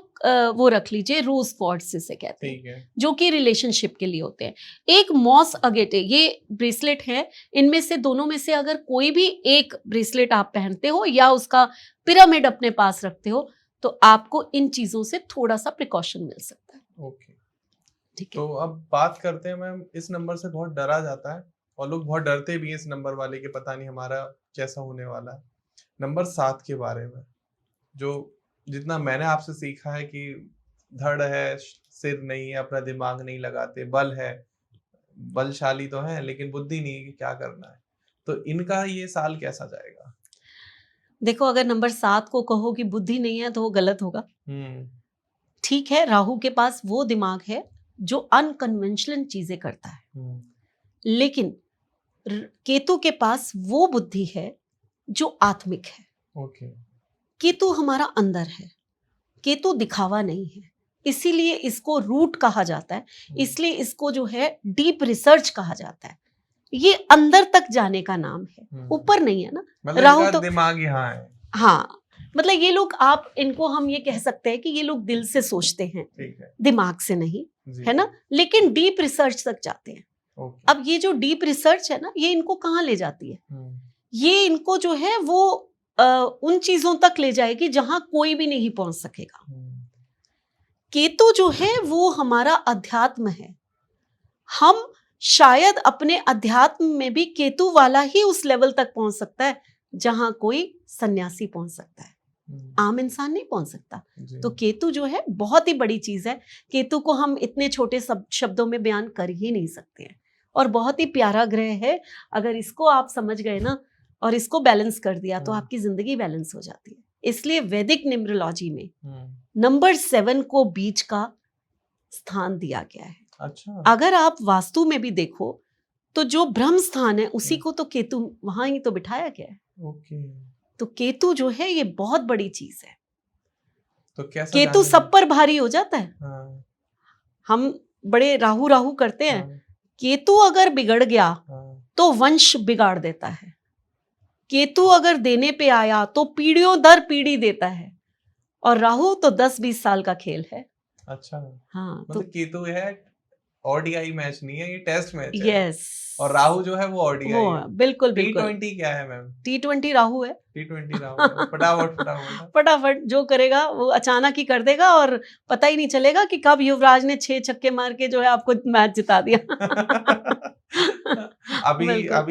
वो रख लीजिए, रोज क्वार्ट्ज जिसे कहते हैं, जो कि रिलेशनशिप के लिए होते हैं। एक मॉस अगेटे, ये ब्रेसलेट है, इनमें से दोनों में से अगर कोई भी एक ब्रेसलेट आप पहनते हो या उसका पिरामिड अपने पास रखते हो, तो आपको इन चीजों से थोड़ा सा प्रिकॉशन मिल सकता है। ओके, ठीक है। तो अब बात करते हैं मैम, इस नंबर से बहुत डरा जाता है और लोग बहुत डरते भी हैं इस नंबर वाले के, पता नहीं हमारा कैसा होने वाला है। नंबर 7 के बारे में, जो जितना मैंने आपसे सीखा है कि धड़ है, सिर नहीं है, अपना दिमाग नहीं लगाते, बल है, बलशाली तो है लेकिन बुद्धि नहीं है कि क्या करना है, तो इनका ये साल कैसा जाएगा? देखो, अगर नंबर 7 को कहो कि बुद्धि नहीं है तो वो गलत होगा। ठीक है, राहु के पास वो दिमाग है जो अनकन्वेंशनल चीजें करता है, लेकिन केतु के पास वो बुद्धि है जो आत्मिक है। ओके, केतु हमारा अंदर है, केतु दिखावा नहीं है, इसीलिए इसको रूट कहा जाता है, इसलिए इसको जो है डीप रिसर्च कहा जाता है। ये अंदर तक जाने का नाम है, ऊपर नहीं है ना। मतलब राहु तो दिमाग यहाँ है। हाँ, मतलब ये लोग, आप इनको हम ये कह सकते हैं कि ये लोग दिल से सोचते हैं, दिमाग से नहीं, है ना, लेकिन डीप रिसर्च तक जाते हैं। अब ये जो डीप रिसर्च है ना, ये इनको कहाँ ले जाती है? ये इनको जो है वो उन चीजों तक ले जाएगी जहां कोई भी नहीं पहुंच सकेगा। केतु जो है वो हमारा अध्यात्म है। हम शायद अपने अध्यात्म में भी केतु वाला ही उस लेवल तक पहुंच सकता है जहां कोई सन्यासी पहुंच सकता है, आम इंसान नहीं पहुंच सकता। तो केतु जो है बहुत ही बड़ी चीज है। केतु को हम इतने छोटे शब्दों में बयान कर ही नहीं सकते हैं, और बहुत ही प्यारा ग्रह है। अगर इसको आप समझ गए ना और इसको बैलेंस कर दिया तो आपकी जिंदगी बैलेंस हो जाती है। इसलिए वैदिक न्यूमरोलॉजी में नंबर 7 को बीच का स्थान दिया गया है। अच्छा, अगर आप वास्तु में भी देखो तो जो ब्रह्म स्थान है उसी को तो केतु वहां ही तो बिठाया गया है। ओके, तो केतु जो है ये बहुत बड़ी चीज है। तो कैसा केतु सब पर भारी हो जाता है। हम बड़े राहु राहु करते हैं, केतु अगर बिगड़ गया तो वंश बिगाड़ देता है। केतु अगर देने पे आया तो पीढ़ियों दर पीढ़ी देता है, और राहु तो 10-20 साल का खेल है। अच्छा, हाँ, मतलब तो केतु है ओडीआई मैच नहीं है, ये टेस्ट मैच है। यस, और राहु जो है वो ओडीआई है। बिल्कुल बिल्कुल। T20 क्या है मैम? T20 राहु है। T20 राहु है। फटाफट फटाफट जो करेगा वो अचानक ही कर देगा, और पता ही नहीं चलेगा कि कब युवराज ने 6 छक्के मार के जो है आपको मैच जिता दिया। अभी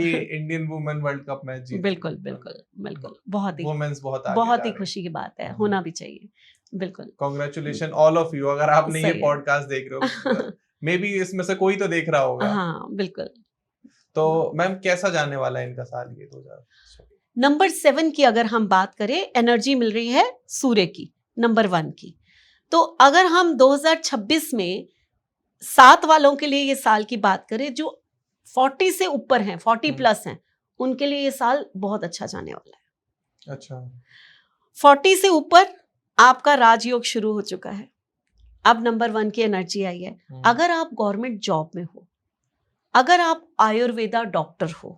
Indian women world cup match जीती। बिल्कुल बिल्कुल बिल्कुल, बहुत वुमेन्स बहुत ही खुशी की बात है, होना भी चाहिए। बिल्कुल, कांग्रेचुलेशन ऑल ऑफ यू। अगर आपने ये पॉडकास्ट देख रहे हो, मे बी इसमें से कोई तो देख रहा होगा। हाँ बिल्कुल। तो मैम कैसा जाने वाला है इनका साल ये 2024? नंबर 7 की अगर हम बात करें, एनर्जी मिल रही है सूर्य की, नंबर 1 की। तो अगर हम 2026 में 7 वालों के लिए ये साल की बात करें, जो 40 से ऊपर हैं, 40 प्लस हैं, उनके लिए ये साल बहुत अच्छा जाने वाला है। अच्छा, 40 से ऊपर आपका राजयोग शुरू हो चुका है, अब नंबर 1 की एनर्जी आई है। अगर आप गवर्नमेंट जॉब में हो, अगर आप आयुर्वेदा डॉक्टर हो,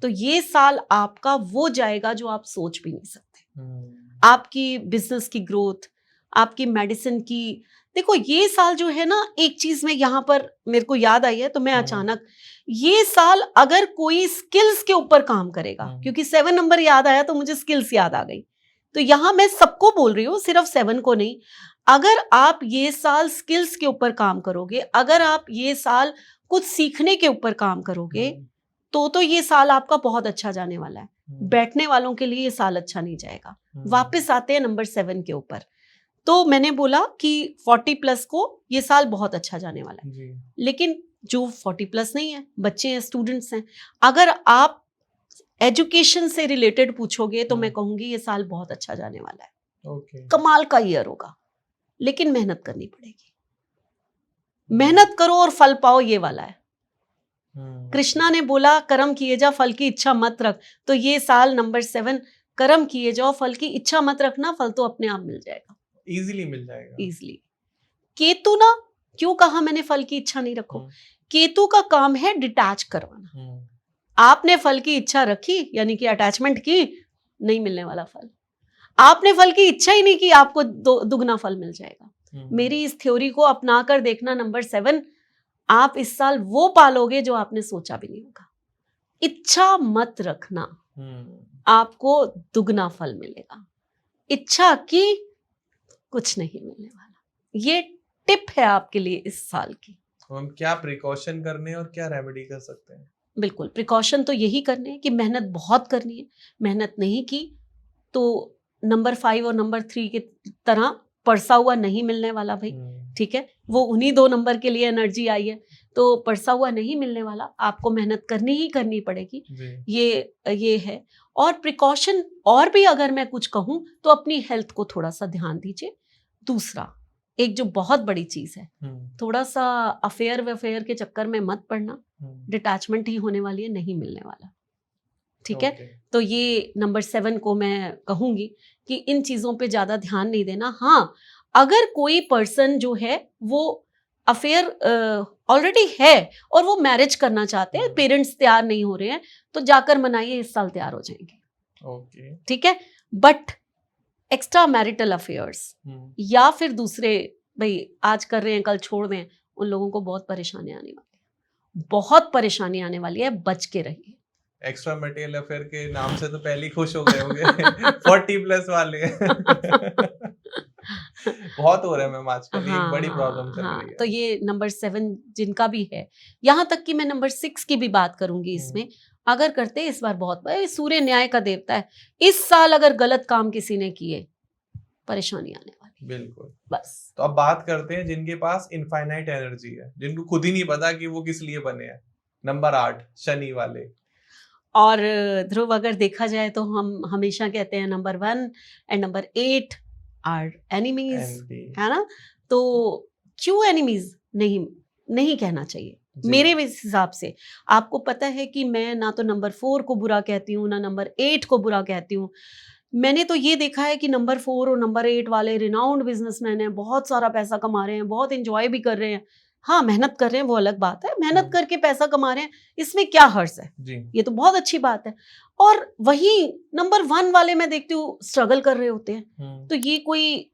तो ये साल आपका वो जाएगा जो आप सोच भी नहीं सकते। आपकी बिजनेस की ग्रोथ, आपकी मेडिसिन की देखो ये साल जो है ना, एक चीज में यहाँ पर मेरे को याद आई है, तो मैं अचानक ये साल अगर कोई स्किल्स के ऊपर काम करेगा, क्योंकि 7 नंबर याद आया तो मुझे स्किल्स याद आ गई, तो यहाँ मैं सबको बोल रही हूँ, सिर्फ 7 को नहीं। अगर आप ये साल स्किल्स के ऊपर काम करोगे, अगर आप ये साल कुछ सीखने के ऊपर काम करोगे, तो ये साल आपका बहुत अच्छा जाने वाला है। बैठने वालों के लिए ये साल अच्छा नहीं जाएगा। वापस आते हैं नंबर 7 के ऊपर। तो मैंने बोला कि 40 प्लस को ये साल बहुत अच्छा जाने वाला है, लेकिन जो 40 प्लस नहीं है, बच्चे हैं, स्टूडेंट्स हैं, अगर आप एजुकेशन से रिलेटेड पूछोगे तो मैं कहूंगी ये साल बहुत अच्छा जाने वाला है। कमाल का ईयर होगा, लेकिन मेहनत करनी पड़ेगी। मेहनत करो और फल पाओ, ये वाला है। कृष्णा ने बोला कर्म किए जा, फल की इच्छा मत रख। तो ये साल नंबर 7, कर्म किए जाओ, फल की इच्छा मत रखना, फल तो अपने आप मिल जाएगा, इजीली मिल जाएगा, इजीली। केतु ना, क्यों कहा मैंने फल की इच्छा नहीं रखो? केतु का काम है डिटैच करवाना। आपने फल की इच्छा रखी, यानी कि अटैचमेंट की, नहीं मिलने वाला फल। आपने फल की इच्छा ही नहीं की, आपको दुगना फल मिल जाएगा। मेरी इस थ्योरी को अपना कर देखना, नंबर 7, आप इस साल वो पालोगे जो आपने सोचा भी नहीं होगा। इच्छा मत रखना, आपको दुगना फल मिलेगा। इच्छा की, कुछ नहीं मिलने वाला। ये टिप है आपके लिए इस साल की। हम क्या प्रिकॉशन करने और क्या रेमेडी कर सकते हैं? बिल्कुल, प्रिकॉशन तो यही करने हैं कि मेहनत बहुत करनी है। मेहनत नहीं की तो नंबर 5 और नंबर 3 की तरह परसा हुआ नहीं मिलने वाला भाई, ठीक है? वो उन्हीं 2 नंबर के लिए एनर्जी आई है, तो परसा हुआ नहीं मिलने वाला, आपको मेहनत करनी ही करनी पड़ेगी। ये है। और प्रिकॉशन और भी अगर मैं कुछ कहूँ तो अपनी हेल्थ को थोड़ा सा ध्यान दीजिए। दूसरा, एक जो बहुत बड़ी चीज है, थोड़ा सा अफेयर वेफेयर के चक्कर में मत पड़ना। डिटैचमेंट ही होने वाली है, नहीं मिलने वाला, ठीक है? तो ये नंबर 7 को मैं कहूंगी कि इन चीजों पे ज्यादा ध्यान नहीं देना। हाँ, अगर कोई पर्सन जो है वो अफेयर ऑलरेडी है और वो मैरिज करना चाहते हैं, पेरेंट्स तैयार नहीं हो रहे हैं, तो जाकर मनाइए, इस साल तैयार हो जाएंगे, ठीक है? बट एक्स्ट्रा मैरिटल अफेयर्स या फिर दूसरे, भाई आज कर रहे हैं कल छोड़ दें, उन लोगों को बहुत परेशानी आने वाली है, बहुत परेशानी आने वाली है, बच के रहिए। एक्स्ट्रा मैरिटल अफेयर के नाम से तो पहले ही खुश हो गए होंगे 40 प्लस वाले बहुत हो रहा है मैम आजकल, एक बड़ी प्रॉब्लम चल रही है। तो ये नंबर 7 जिनका भी है, यहाँ तक कि मैं नंबर 6 की भी बात करूंगी इसमें, अगर करते इस बार बहुत, सूर्य न्याय का देवता है, इस साल अगर गलत काम किसी ने किए, परेशानी आने वाली। बिल्कुल, बस। तो अब बात करते हैं जिनके पास इनफाइनाइट एनर्जी है, जिनको खुद ही नहीं पता कि वो किस लिए बने हैं। नंबर 8 शनि वाले। और ध्रुव, अगर देखा जाए तो हम हमेशा कहते हैं number 1 and number 8 are enemies, है ना? तो क्यों एनिमीज नहीं कहना चाहिए मेरे हिसाब से। आपको पता है कि मैं ना तो नंबर 4 को बुरा कहती हूँ, ना नंबर 8 को बुरा कहती हूँ। मैंने तो ये देखा है कि नंबर 4 और नंबर 8 वाले रिनाउंड बिजनेसमैन हैं, बहुत सारा पैसा कमा रहे हैं, बहुत एंजॉय भी कर रहे हैं। हाँ, मेहनत कर रहे हैं, वो अलग बात है, मेहनत करके पैसा कमा रहे हैं, इसमें क्या हर्ज है जी। ये तो बहुत अच्छी बात है। और वही नंबर 1 वाले मैं देखती हूँ स्ट्रगल कर रहे होते हैं। तो ये कोई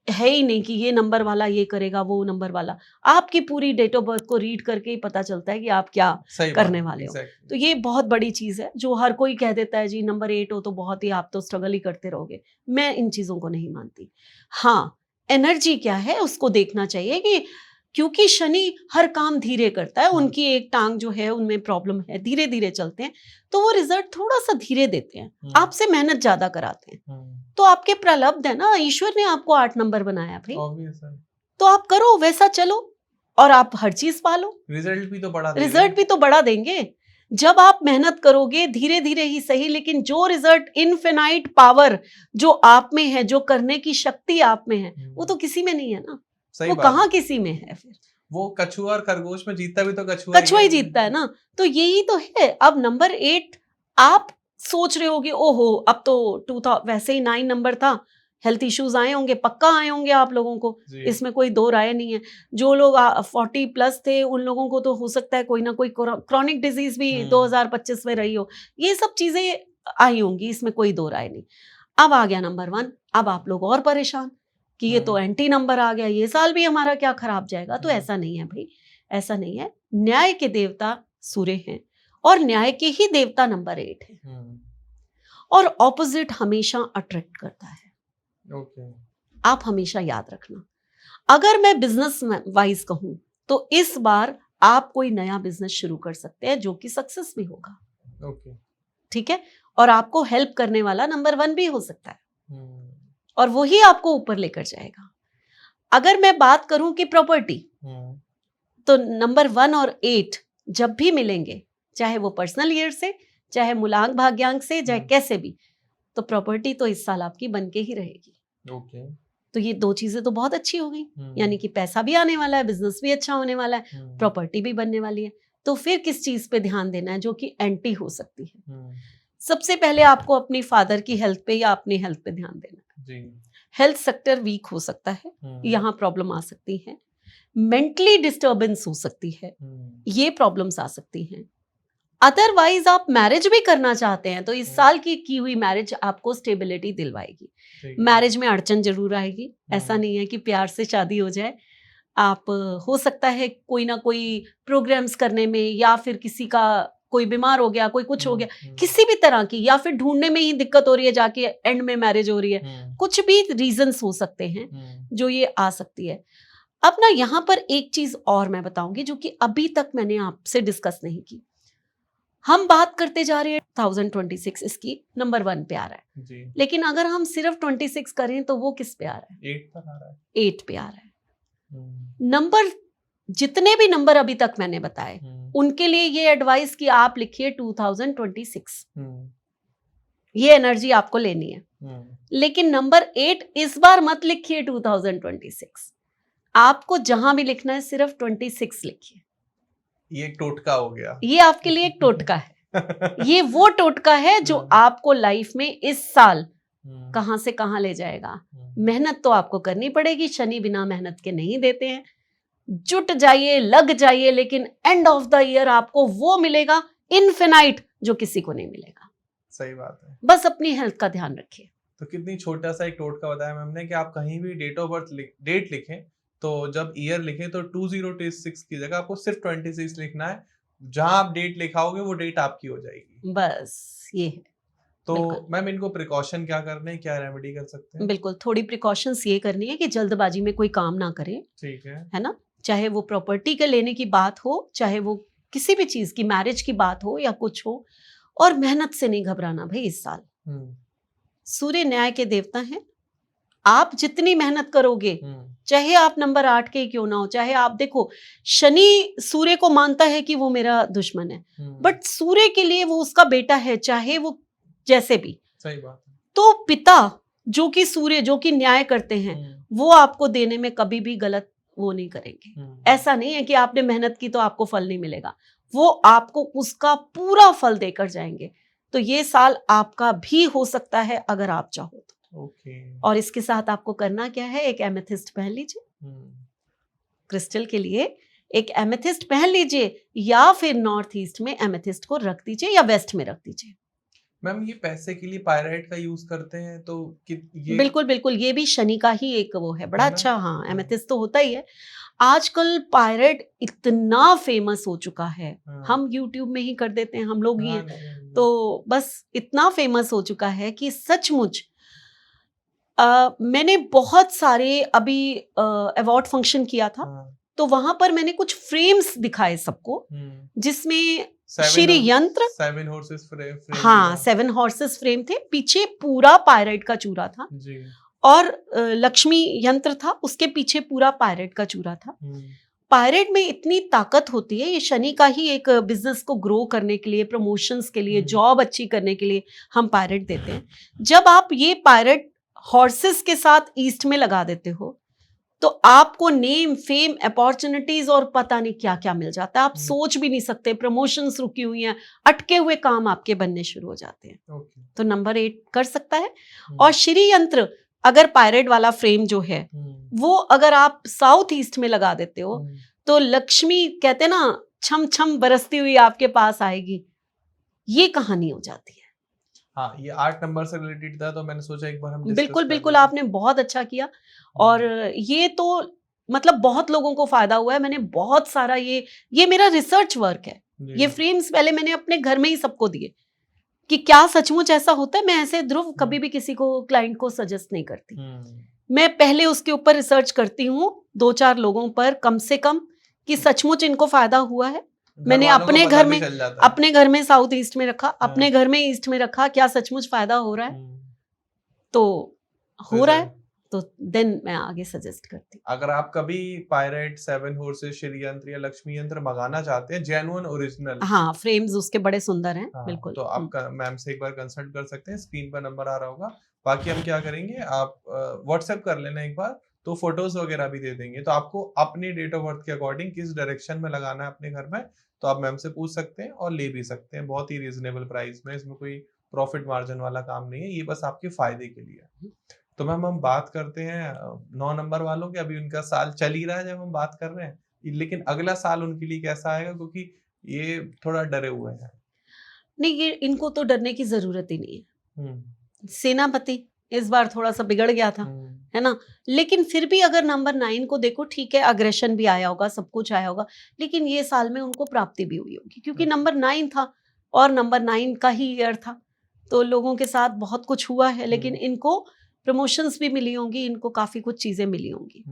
है ही नहीं कि ये नंबर वाला ये करेगा, वो नंबर वाला। आपकी पूरी डेट ऑफ बर्थ को रीड करके ही पता चलता है कि आप क्या करने वाले हो। तो ये बहुत बड़ी चीज है, जो हर कोई कह देता है जी नंबर 8 हो तो बहुत ही, आप तो स्ट्रगल ही करते रहोगे। मैं इन चीजों को नहीं मानती। हाँ, एनर्जी क्या है उसको देखना चाहिए, कि क्योंकि शनि हर काम धीरे करता है, उनकी एक टांग जो है उनमें प्रॉब्लम है, धीरे धीरे चलते हैं, तो वो रिजल्ट थोड़ा सा धीरे देते हैं, आपसे मेहनत ज्यादा कराते हैं। तो आपके प्रलब्ध है ना, ईश्वर ने आपको 8 नंबर बनाया भाई, तो आप करो, वैसा चलो, और आप हर चीज पालो, रिजल्ट भी तो बड़ा देंगे। जब आप मेहनत करोगे धीरे धीरे ही सही, लेकिन जो रिजल्ट, इनफिनाइट पावर जो आप में है, जो करने की शक्ति आप में है, वो तो किसी में नहीं है ना। वो कहाँ किसी में है? फिर वो कछुआ और खरगोश में जीतता भी तो कछुआ ही जीतता है ना। तो यही तो है। अब नंबर 8 आप सोच रहे होगे, ओहो अब तो 2000 वैसे ही 9 नंबर था, हेल्थ इश्यूज आए होंगे, पक्का आए होंगे आप लोगों को, इसमें कोई दो राय नहीं है। जो लोग 40 प्लस थे उन लोगों को तो हो सकता है कोई ना कोई क्रॉनिक डिजीज भी 2025 में रही हो, ये सब चीजें आई होंगी, इसमें कोई दो राय नहीं। अब आ गया नंबर 1, अब आप लोग और परेशान कि ये तो एंटी नंबर आ गया, ये साल भी हमारा क्या खराब जाएगा। तो ऐसा नहीं है भाई, ऐसा नहीं है। न्याय के देवता सूर्य हैं और न्याय के ही देवता नंबर 8 है। और ऑपोजिट हमेशा अट्रैक्ट करता है। आप हमेशा याद रखना। अगर मैं बिजनेस वाइज कहूं तो इस बार आप कोई नया बिजनेस शुरू कर सकते हैं जो कि सक्सेस भी होगा। ठीक है, और आपको हेल्प करने वाला नंबर 1 भी हो सकता है और वही आपको ऊपर लेकर जाएगा। अगर मैं बात करूं कि प्रॉपर्टी, तो नंबर 1 और 8 जब भी मिलेंगे, चाहे वो पर्सनल ईयर से, चाहे मूलांक भाग्यांक से, चाहे कैसे भी, तो प्रॉपर्टी तो इस साल आपकी बन के ही रहेगी। तो ये 2 चीजें तो बहुत अच्छी हो गई, यानी कि पैसा भी आने वाला है, बिजनेस भी अच्छा होने वाला है, प्रॉपर्टी भी बनने वाली है। तो फिर किस चीज पे ध्यान देना है जो कि एंटी हो सकती है? सबसे पहले आपको अपनी फादर की हेल्थ पे या अपनी हेल्थ पे ध्यान देना है। हेल्थ सेक्टर वीक हो सकता है, यहाँ प्रॉब्लम आ सकती है। मेंटली डिस्टर्बेंस हो सकती है, ये प्रॉब्लम्स आ सकती हैं। अदरवाइज आप मैरिज भी करना चाहते हैं तो इस साल की हुई मैरिज आपको स्टेबिलिटी दिलवाएगी। मैरिज में अड़चन जरूर आएगी, ऐसा नहीं है कि प्यार से शादी हो जाए। आप हो सकता है कोई ना कोई प्रोग्राम्स करने में, या फिर किसी का कोई बीमार हो गया, कोई कुछ हो गया, किसी भी तरह की, या फिर ढूंढने में ही दिक्कत हो रही है, जाके एंड में मैरिज हो रही है। कुछ भी रीजंस हो सकते हैं जो ये आ सकती है। अब ना यहाँ पर एक चीज और मैं बताऊंगी जो कि अभी तक मैंने आपसे डिस्कस नहीं की। हम बात करते जा रहे हैं 2026 इसकी नंबर 1 पे आ रहा है जी। लेकिन अगर हम सिर्फ 26 करें तो वो किस पे आ रहा है? 8 पर आ रहा है। 8 पे आ रहा है। नंबर, जितने भी नंबर अभी तक मैंने बताए, उनके लिए ये एडवाइस कि आप लिखिए 2026, ये एनर्जी आपको लेनी है। लेकिन नंबर 8 इस बार मत लिखिए 2026, आपको जहां भी लिखना है सिर्फ 26 लिखिए। ये एक टोटका हो गया, ये आपके लिए एक टोटका है। ये वो टोटका है जो आपको लाइफ में इस साल कहां से कहां ले जाएगा। मेहनत तो आपको करनी पड़ेगी, शनि बिना मेहनत के नहीं देते हैं। जुट जाइए, लग जाइए, लेकिन एंड ऑफ द ईयर आपको वो मिलेगा इनफिनाइट जो किसी को नहीं मिलेगा। सही बात है। बस अपनी हेल्थ का ध्यान रखिए। तो कितनी छोटा सा एक टोटका बताया मैम ने कि आप कहीं भी डेट ऑफ बर्थ डेट लिखें, तो जब ईयर लिखें तो 2026 की जगह आपको सिर्फ 26 लिखना है। जहां आप डेट लिखाओगे वो डेट आपकी हो जाएगी। बस ये है। तो मैम इनको प्रिकॉशन क्या करने हैं, क्या रेमेडी कर सकते हैं? बिल्कुल, थोड़ी प्रिकॉशंस ये करनी है कि जल्दबाजी में कोई काम ना करें। ठीक है ना? चाहे वो प्रॉपर्टी के लेने की बात हो, चाहे वो किसी भी चीज की, मैरिज की बात हो या कुछ हो। और मेहनत से नहीं घबराना भाई इस साल। सूर्य न्याय के देवता हैं। आप जितनी मेहनत करोगे, चाहे आप नंबर 8 के क्यों ना हो, चाहे आप देखो, शनि सूर्य को मानता है कि वो मेरा दुश्मन है, बट सूर्य के लिए वो उसका बेटा है, चाहे वो जैसे भी। सही बात है। तो पिता जो कि सूर्य, जो कि न्याय करते हैं, वो आपको देने में कभी भी गलत वो नहीं करेंगे। ऐसा नहीं है कि आपने मेहनत की तो आपको फल नहीं मिलेगा, वो आपको उसका पूरा फल देकर जाएंगे। तो ये साल आपका भी हो सकता है अगर आप चाहो तो। और इसके साथ आपको करना क्या है, एक एमेथिस्ट पहन लीजिए। क्रिस्टल के लिए एक एमेथिस्ट पहन लीजिए, या फिर नॉर्थ ईस्ट में एमेथिस्ट को रख दीजिए या वेस्ट में रख दीजिए। मैम ये पैसे के लिए पायराइट का यूज करते हैं तो ये बिल्कुल बिल्कुल, ये भी शनि का ही एक वो है, बड़ा अच्छा। हाँ, एमेथिस्ट तो होता ही है। आजकल पायराइट इतना फेमस हो चुका है, हम यूट्यूब में ही कर देते हैं, हम लोग ही हैं, तो बस इतना फेमस हो चुका है कि सचमुच मैंने बहुत सारे अभी अवार्ड फंक्शन किया था, तो वहां पर मैंने कुछ फ्रेम्स दिखाए सबको, जिसमें श्री यंत्र 7 हॉर्सेस फ्रेम। हाँ, 7 हॉर्सेस फ्रेम थे, पीछे पूरा पायराइट का चूरा था जी। और लक्ष्मी यंत्र था, उसके पीछे पूरा पायराइट का चूरा था। पायराइट में इतनी ताकत होती है, ये शनि का ही एक बिजनेस को ग्रो करने के लिए, प्रमोशंस के लिए, जॉब अच्छी करने के लिए हम पायराइट देते हैं। जब आप ये पायराइट हॉर्सेस के साथ ईस्ट में लगा देते हो तो आपको नेम, फेम, अपॉर्चुनिटीज और पता नहीं क्या क्या मिल जाता है। आप सोच भी नहीं सकते, प्रमोशंस रुकी हुई हैं, अटके हुए काम आपके बनने शुरू हो जाते हैं। तो नंबर 8 कर सकता है। और श्री यंत्र अगर पायरेट वाला फ्रेम जो है वो अगर आप साउथ ईस्ट में लगा देते हो तो लक्ष्मी कहते ना छम छम बरसती हुई आपके पास आएगी, ये कहानी हो जाती है। हाँ, ये 8 नंबर से रिलेटेड था, तो मैंने सोचा एक बार हम डिस्कस बिल्कुल कर बिल्कुल, लेते हैं। आपने बहुत अच्छा किया। और ये तो मतलब बहुत लोगों को फायदा हुआ है। मैंने बहुत सारा ये मेरा रिसर्च वर्क है। जी। ये फ्रेम्स पहले मैंने अपने घर में ही सबको दिए कि क्या सचमुच ऐसा होता है। मैं ऐसे ध्रुव कभी भी किसी को क्लाइंट को सजेस्ट नहीं करती। मैं पहले उसके ऊपर रिसर्च करती हूँ 2-4 लोगों पर कम से कम कि सचमुच इनको फायदा हुआ है। मैंने घरवालों को अपने पता घर भी में चल जाता है। अपने घर में साउथ ईस्ट में रखा, अपने घर में ईस्ट में रखा, क्या सचमुच फायदा हो रहा है? तो हो रहा है, तो देन मैं आगे सजेस्ट करती हूँ। अगर आप कभी पायरेट, 7 हॉर्सेस, श्री यंत्र या लक्ष्मी यंत्र मंगाना चाहते हैं, जेन्युइन ओरिजिनल, हाँ, फ्रेम्स उसके बड़े सुंदर हैं। हाँ, बिल्कुल। तो आप मैम से एक बार कंसल्ट कर सकते हैं, स्क्रीन पर नंबर आ रहा होगा। बाकी हम क्या करेंगे, आप व्हाट्सएप कर लेना एक बार, तो फोटोज वगैरह भी दे देंगे। तो आपको अपनी डेट ऑफ बर्थ के अकॉर्डिंग किस डायरेक्शन में लगाना है अपने घर में, तो आप मैम से पूछ सकते हैं और ले भी सकते हैं बहुत ही रीजनेबल प्राइस में। इसमें कोई प्रॉफिट मार्जिन वाला काम नहीं है, ये बस आपके फायदे के लिए है। तो मैम हम बात करते हैं 9 नंबर वालों के। अभी उनका साल चल ही रहा है जब हम बात कर रहे हैं, लेकिन अगला साल उनके लिए कैसा आएगा, क्योंकि ये थोड़ा डरे हुए हैं। नहीं, ये इनको तो डरने की जरूरत ही नहीं है। हम्म, सेनापति इस बार थोड़ा सा बिगड़ गया था, है ना? लेकिन फिर भी अगर नंबर 9 को देखो, ठीक है, अग्रेशन भी आया होगा, सब कुछ आया होगा, लेकिन ये साल में उनको प्राप्ति भी हुई होगी क्योंकि नंबर 9 था और नंबर 9 का ही ईयर था। तो लोगों के साथ बहुत कुछ हुआ है, लेकिन इनको प्रमोशंस भी मिली होंगी, इनको काफी कुछ चीजें मिली होंगी।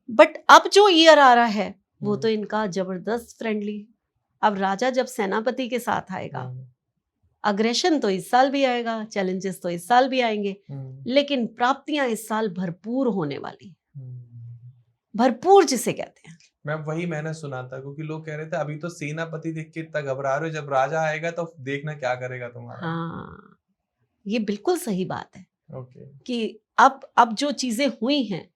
बट अब जो ईयर आ रहा है वो तो इनका जबरदस्त फ्रेंडली। अब राजा जब सेनापति के साथ आएगा, अग्रेशन तो इस साल भी आएगा, चैलेंजेस तो इस साल भी आएंगे, लेकिन प्राप्तियां इस साल भरपूर होने वाली। भरपूर जिसे कहते हैं। मैं वही मैंने सुना था, क्योंकि लोग कह रहे थे अभी तो सेनापति देख के इतना घबरा रहे हो, जब राजा आएगा तो देखना क्या करेगा तुम्हारा। हाँ, ये बिल्कुल सही बात है। ओके। कि अब जो चीजें हुई हैं,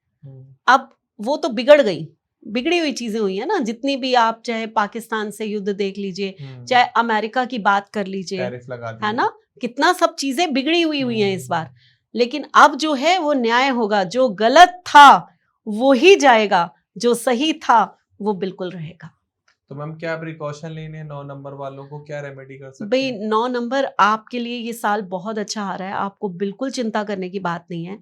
अब वो तो बिगड़ी हुई चीजें हुई है ना। जितनी भी आप चाहे पाकिस्तान से युद्ध देख लीजिए, चाहे अमेरिका की बात कर लीजिए, टैरिफ लगा दिए, है ना, कितना सब चीजें बिगड़ी हुई हैं इस बार। लेकिन अब जो है वो न्याय होगा। जो गलत था वो ही जाएगा, जो सही था वो बिल्कुल रहेगा। तो मैम क्या प्रिकॉशन लेने 9 नंबर वालों को, क्या रेमेडी कर सकते भाई हैं? 9 नंबर आपके लिए ये साल बहुत अच्छा आ रहा है, आपको बिल्कुल चिंता करने की बात नहीं है।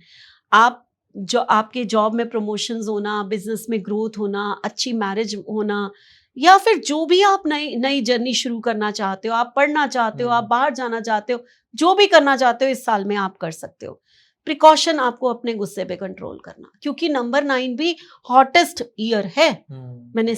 आप जो आपके जॉब में प्रमोशंस होना, बिजनेस में ग्रोथ होना, अच्छी मैरिज होना, या फिर जो भी आप नई नई जर्नी शुरू करना चाहते हो, आप पढ़ना चाहते हो, आप बाहर जाना चाहते हो, जो भी करना चाहते हो इस साल में आप कर सकते हो। प्रिकॉशन आपको अपने गुस्से पे कंट्रोल करना, क्योंकि नंबर 9 भी हॉटेस्ट ईयर है। मैंने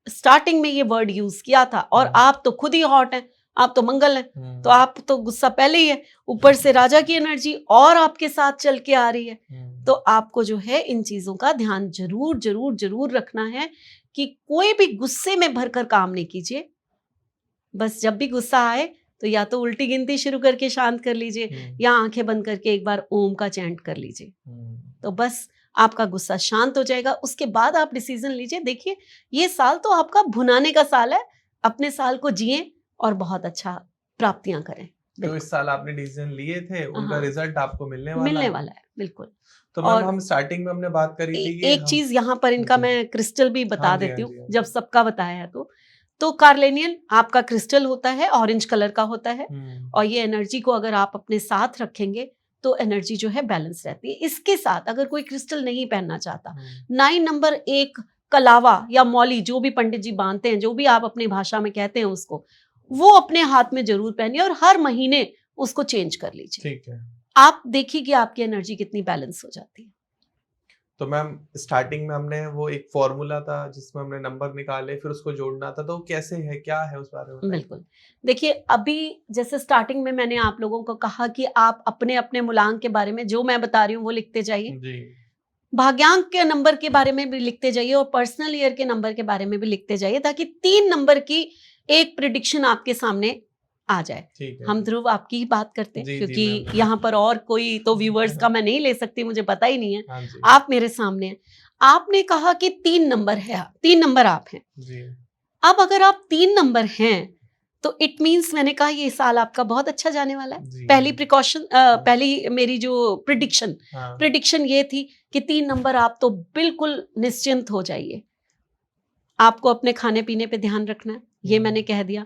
स्टार्टिंग में ये वर्ड यूज किया था, और आप तो खुद ही हॉट हैं, आप तो मंगल हैं, तो आप तो गुस्सा पहले ही है, ऊपर से राजा की एनर्जी और आपके साथ चल के आ रही है। तो आपको जो है इन चीजों का ध्यान जरूर जरूर जरूर रखना है कि कोई भी गुस्से में भरकर काम नहीं कीजिए। बस जब भी गुस्सा आए तो या तो उल्टी गिनती शुरू करके शांत कर लीजिए, या आंखें बंद करके एक बार ओम का चैंट कर लीजिए। तो बस आपका गुस्सा शांत हो जाएगा। उसके बाद आप डिसीजन लीजिए। देखिए, ये साल तो आपका भुनाने का साल है। अपने साल को जिए और बहुत अच्छा प्राप्तियां करें। तो इस साल आपने डिसीजन लिए थे, उनका रिजल्ट आपको मिलने वाला है। बिल्कुल। तो मैम हम स्टार्टिंग में हमने बात करी थी कि एक चीज यहाँ पर इनका मैं क्रिस्टल भी बता देती हूँ, जब सबका बताया है तो कार्लेनियन आपका क्रिस्टल होता है, ऑरेंज कलर का होता है, और ये एनर्जी को अगर आप अपने साथ रखेंगे तो एनर्जी जो है बैलेंस रहती है। इसके साथ अगर कोई क्रिस्टल नहीं पहनना चाहता, 9 नंबर एक कलावा या मौली, जो भी पंडित जी बांधते हैं, जो भी आप अपनी भाषा में कहते हैं उसको, वो अपने हाथ में जरूर पहनिए और हर महीने उसको चेंज कर लीजिए। ठीक है। आप देखिए कि आपकी एनर्जी कितनी बैलेंस हो जाती है। तो मैम स्टार्टिंग में हमने वो एक फॉर्मूला था जिसमें हमने नंबर निकाले, फिर उसको जोड़ना था, तो कैसे है, क्या है उस बारे में? बिल्कुल। देखिए, अभी जैसे स्टार्टिंग में मैंने आप लोगों को कहा कि आप अपने अपने मूलांक के बारे में जो मैं बता रही हूँ वो लिखते जाइए जी। भाग्यांक के नंबर के बारे में भी लिखते जाइए और पर्सनल ईयर के नंबर के बारे में भी लिखते जाइए, ताकि 3 नंबर की एक प्रिडिक्शन आपके सामने आ जाए। ठीक है। हम ध्रुव आपकी ही बात करते हैं, जी, क्योंकि यहाँ पर और कोई तो व्यूअर्स का मैं नहीं ले सकती, मुझे पता ही नहीं है। हाँ जी। आप मेरे सामने हैं। आपने कहा कि 3 नंबर है, 3 नंबर आप हैं जी। अब अगर आप 3 नंबर हैं तो इट मीन्स, मैंने कहा ये साल आपका बहुत अच्छा जाने वाला है। पहली प्रिकॉशन, पहली मेरी जो प्रिडिक्शन ये थी कि 3 नंबर आप तो बिल्कुल निश्चिंत हो जाइए। आपको अपने खाने पीने पे ध्यान रखना है, ये मैंने कह दिया।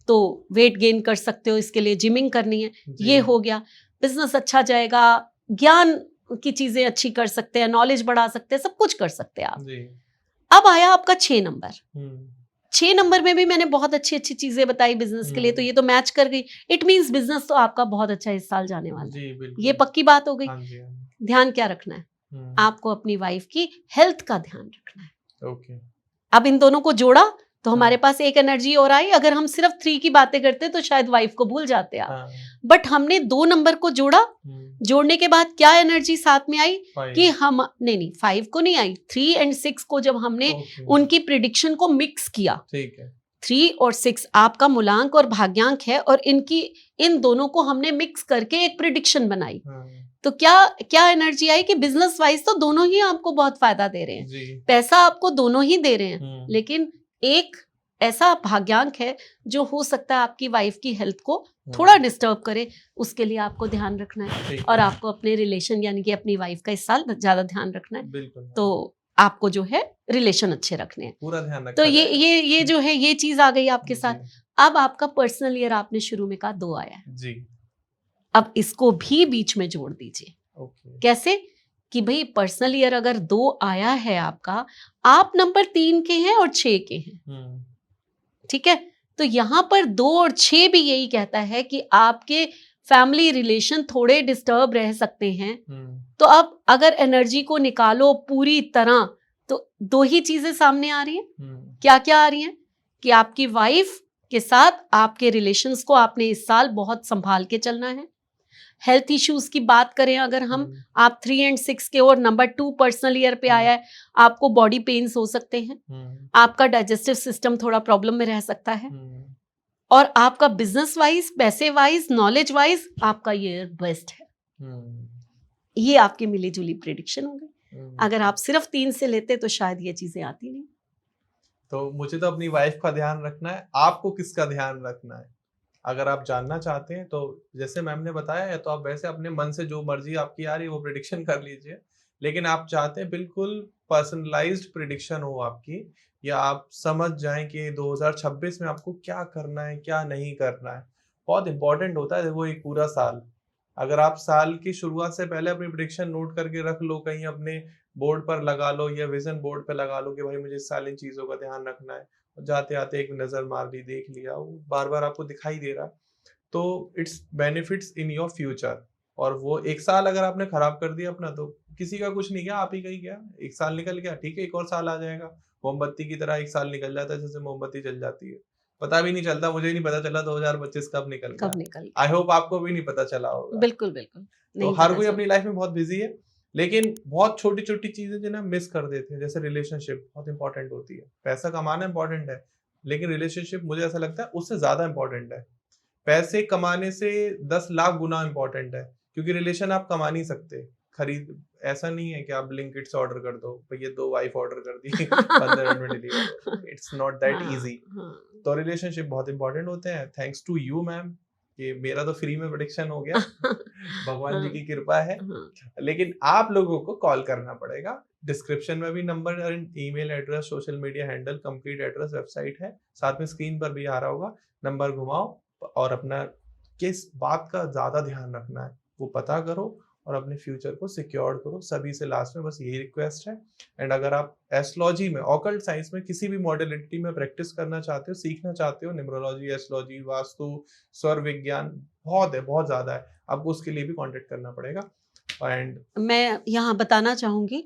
तो वेट गेन कर सकते हो, इसके लिए जिमिंग करनी है, जी, ये हो गया। बिजनेस अच्छा जाएगा, ज्ञान की चीजें अच्छी कर सकते हैं, नॉलेज बढ़ा सकते हैं, सब कुछ कर सकते हैं आप। जी, अब आया आपका 6 नंबर। हम्म, 6 नंबर में भी मैंने बहुत अच्छी अच्छी चीजें बताई बिजनेस के लिए, तो ये तो मैच कर गई। इट मींस बिजनेस तो आपका बहुत अच्छा इस साल जाने वाला है, जी, ये बिल्कुल, पक्की बात हो गई। हाँ जी, हाँ जी, ध्यान क्या रखना है, आपको अपनी वाइफ की हेल्थ का ध्यान रखना है। ओके, अब इन दोनों को जोड़ा तो हमारे हाँ, पास एक एनर्जी और आई। अगर हम सिर्फ 3 की बातें करते तो शायद वाइफ को भूल जाते आप, हाँ, बट हमने 2 नंबर को जोड़ा। जोड़ने के बाद क्या एनर्जी साथ में आई कि 5, हम नहीं 5 को नहीं आई, 3 एंड 6 को जब हमने ओके, उनकी प्रिडिक्शन को मिक्स किया, ठीक है, 3 और 6 आपका मूलांक और भाग्यांक है, और इन दोनों को हमने मिक्स करके एक प्रिडिक्शन बनाई। हाँ, तो क्या क्या एनर्जी आई कि बिजनेस वाइज तो दोनों ही आपको बहुत फायदा दे रहे हैं, जी, पैसा आपको दोनों ही दे रहे हैं, लेकिन एक ऐसा भाग्यांक है जो हो सकता है आपकी वाइफ की हेल्थ को थोड़ा डिस्टर्ब करे, उसके लिए आपको ध्यान रखना है। ठीक और है, आपको अपने रिलेशन यानी कि अपनी वाइफ का इस साल ज्यादा ध्यान रखना है। बिल्कुल, तो आपको जो है रिलेशन अच्छे रखने हैं। पूरा ध्यान तो रखा जाएगा, ये जो है ये चीज आ गई आपके साथ। जी, अब आपका पर्सनल ईयर आपने शुरू में कहा 2 आया है, जी, अब इसको भी बीच में जोड़ दीजिए। ओके, कैसे कि भाई पर्सनल ईयर अगर 2 आया है आपका, आप नंबर 3 के हैं और 6 के हैं, ठीक है। तो यहां पर 2 और 6 भी यही कहता है कि आपके फैमिली रिलेशन थोड़े डिस्टर्ब रह सकते हैं। तो अब अगर एनर्जी को निकालो पूरी तरह तो 2 ही चीजें सामने आ रही हैं। क्या क्या आ रही हैं कि आपकी वाइफ के साथ आपके रिलेशंस को आपने इस साल बहुत संभाल के चलना है। हेल्थ इश्यूज की बात करें अगर हम, आप 3 एंड 6 के और नंबर 2 पर्सनल ईयर पे आया है, आपको बॉडी पेन्स हो सकते हैं, आपका डाइजेस्टिव सिस्टम थोड़ा प्रॉब्लम में रह सकता है, और आपका बिजनेस वाइज, पैसे वाइज, नॉलेज वाइज आपका ईयर बेस्ट है। ये आपकी मिली जुली प्रेडिक्शन हो गई। अगर आप सिर्फ 3 से लेते तो शायद ये चीजें आती नहीं। तो मुझे तो अपनी वाइफ का ध्यान रखना है, आपको किसका ध्यान रखना है? अगर आप जानना चाहते हैं तो जैसे मैम ने बताया है, तो आप वैसे अपने मन से जो मर्जी आपकी आ रही है वो प्रिडिक्शन कर लीजिए। लेकिन आप चाहते हैं बिल्कुल पर्सनलाइज्ड प्रिडिक्शन हो आपकी, या आप समझ जाएं कि 2026 में आपको क्या करना है, क्या नहीं करना है। बहुत इंपॉर्टेंट होता है वो एक पूरा साल। अगर आप साल की शुरुआत से पहले अपनी प्रिडिक्शन नोट करके रख लो, कहीं अपने बोर्ड पर लगा लो या विजन बोर्ड पे लगा लो कि भाई मुझे इस साल इन चीज़ों का ध्यान रखना है। जाते आते एक नज़र मार ली, देख लिया, वो बार बार आपको दिखाई दे रहा, तो it's benefits in your future. और वो एक साल अगर आपने खराब कर दिया अपना, तो किसी का कुछ नहीं गया, आप ही का ही गया। एक साल निकल गया, ठीक है, एक और साल आ जाएगा। मोमबत्ती की तरह एक साल निकल जाता है, जैसे मोमबत्ती जल जाती है, पता भी नहीं चलता। मुझे ही नहीं पता चला 2025 कब निकल गया। कब निकल आई होप आपको भी नहीं पता चला होगा। बिल्कुल बिल्कुल तो नहीं हर पता कोई चला। अपनी लाइफ में बहुत बिजी है, लेकिन बहुत छोटी छोटी चीजें जो ना मिस कर देते हैं। जैसे रिलेशनशिप बहुत इंपॉर्टेंट होती है, पैसा कमाना इंपॉर्टेंट है, लेकिन रिलेशनशिप मुझे ऐसा लगता है उससे ज्यादा इंपॉर्टेंट है। पैसे कमाने से 10 लाख गुना इंपॉर्टेंट है, क्योंकि रिलेशन आप कमा नहीं सकते खरीद। ऐसा नहीं है कि आप ब्लिंकिट से ऑर्डर कर दो, भैया 2 वाइफ ऑर्डर कर दी 15 मिनट में डिलीवर हो, इट्स नॉट दैट हाँ, इजी। हाँ, तो रिलेशनशिप बहुत इंपॉर्टेंट होते हैं। थैंक्स टू यू मैम, कि मेरा तो फ्री में प्रेडिक्शन हो गया, भगवान जी की कृपा है। हाँ, लेकिन आप लोगों को कॉल करना पड़ेगा। डिस्क्रिप्शन में भी number, email address, social media handle, complete address, website है, साथ में स्क्रीन पर भी आ रहा होगा। नंबर घुमाओ और अपना किस बात का ज्यादा ध्यान रखना है वो पता करो, और अपने फ्यूचर को सिक्योर करो। सभी से लास्ट में बस यही रिक्वेस्ट है। एंड अगर आप एस्ट्रोलॉजी में, ऑकल्ट साइंस में किसी भी मॉडलिटी में प्रैक्टिस करना चाहते हो, सीखना चाहते हो, न्यूमरोलॉजी, एस्ट्रोलॉजी, वास्तु, स्वर विज्ञान, बहुत है, बहुत ज्यादा है, आपको उसके लिए भी कांटेक्ट करना पड़ेगा। एंड मैं यहाँ बताना चाहूंगी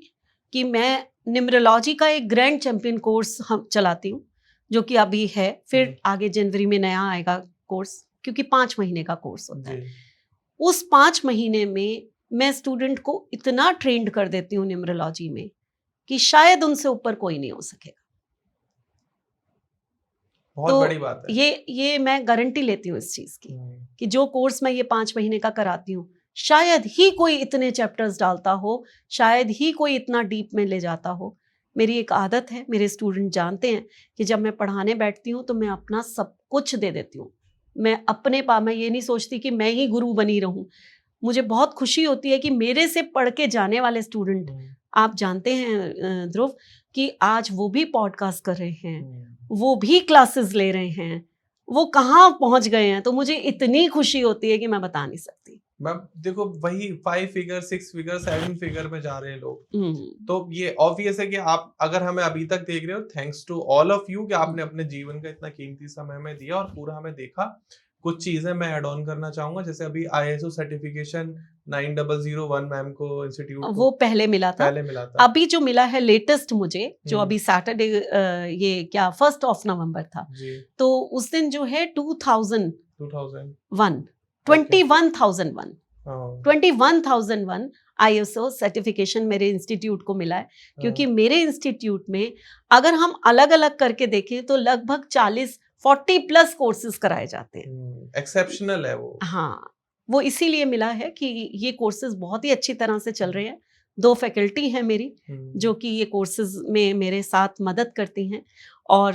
कि मैं न्यूमरोलॉजी का एक ग्रैंड चैंपियन कोर्स हम चलाती हूँ, जो कि अभी है, फिर आगे जनवरी में नया आएगा कोर्स, क्योंकि 5 महीने का कोर्स होता है। उस 5 महीने में मैं स्टूडेंट को इतना ट्रेंड कर देती हूँ न्यूमरोलॉजी में कि शायद उनसे ऊपर कोई नहीं हो सकेगा। बहुत तो बड़ी बात है। ये मैं गारंटी लेती हूँ इस चीज की कि जो कोर्स मैं ये 5 महीने का कराती हूँ, शायद ही कोई इतने चैप्टर्स डालता हो, शायद ही कोई इतना डीप में ले जाता हो। मेरी एक आदत है, मेरे स्टूडेंट जानते हैं कि जब मैं पढ़ाने बैठती हूँ तो मैं अपना सब कुछ दे देती हूँ। मैं अपने मैं ये नहीं सोचती कि मैं ही गुरु बनी रहूं। मुझे बहुत खुशी होती है कि मेरे से पढ़ के जाने वाले स्टूडेंट, आप जानते हैं ध्रुव, कि आज वो भी पॉडकास्ट कर रहे हैं, वो भी क्लासेस ले रहे हैं, वो कहाँ पहुंच गए हैं, तो मुझे इतनी खुशी होती है कि मैं बता नहीं सकती। मैम देखो वही 5 फिगर 6 फिगर 7 फिगर में जा रहे हैं लोग, हम्म, तो ये ऑब्वियस है कि आप अगर हमें अभी तक देख रहे हो, thanks to all of you कि आपने अपने जीवन का इतना कीमती समय हमें दिया और पूरा हमें देखा। कुछ चीजें मैं ऐड ऑन करना चाहूंगा, जैसे अभी ISO सर्टिफिकेशन 9001 मैम को इंस्टीट्यूट को वो पहले मिला था। पहले मिला था। अभी जो मिला है लेटेस्ट मुझे, जो हम्म, अभी सैटरडे, ये क्या 1 नवंबर था, जी तो उस दिन जो है 2001 2000 21,001 हाँ 21,001 ISO सर्टिफिकेशन मेरे इंस्टीट्यूट को मिला है। क्योंकि मेरे इंस्टीट्यूट में अगर हम अलग अलग करके देखें तो लगभग 40 प्लस कोर्सेज कराए जाते हैं। एक्सेप्शनल है वो। हाँ, वो इसीलिए मिला है कि ये कोर्सेज बहुत ही अच्छी तरह से चल रहे हैं। 2 फैकल्टी हैं मेरी जो कि ये कोर्सेज में मेरे साथ मदद करती हैं, और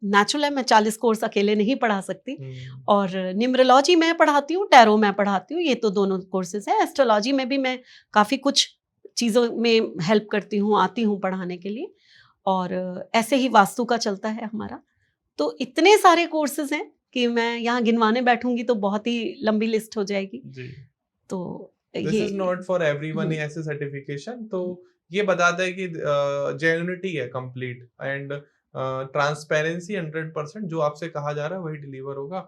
नेचुरल है मैं 40 कोर्स अकेले नहीं पढ़ा सकती। और न्यूमरोलॉजी मैं पढ़ाती हूँ, टैरो मैं पढ़ाती हूँ, ये तो दोनों कोर्सेज हैं। एस्ट्रोलॉजी में भी मैं काफ़ी कुछ चीज़ों में हेल्प करती हूँ, आती हूँ पढ़ाने के लिए। और ऐसे ही वास्तु का चलता है हमारा। तो इतने सारे कोर्सेज हैं कि मैं यहाँ गिनवाने बैठूंगी तो बहुत ही लंबी लिस्ट हो जाएगी। जी तो दिस ये इज नॉट फॉर एवरीवन ऐसे सर्टिफिकेशन, तो ये बताता है कि जेन्युइनिटी है कंप्लीट एंड ट्रांसपेरेंसी 100%, जो आपसे कहा जा रहा है वही डिलीवर होगा।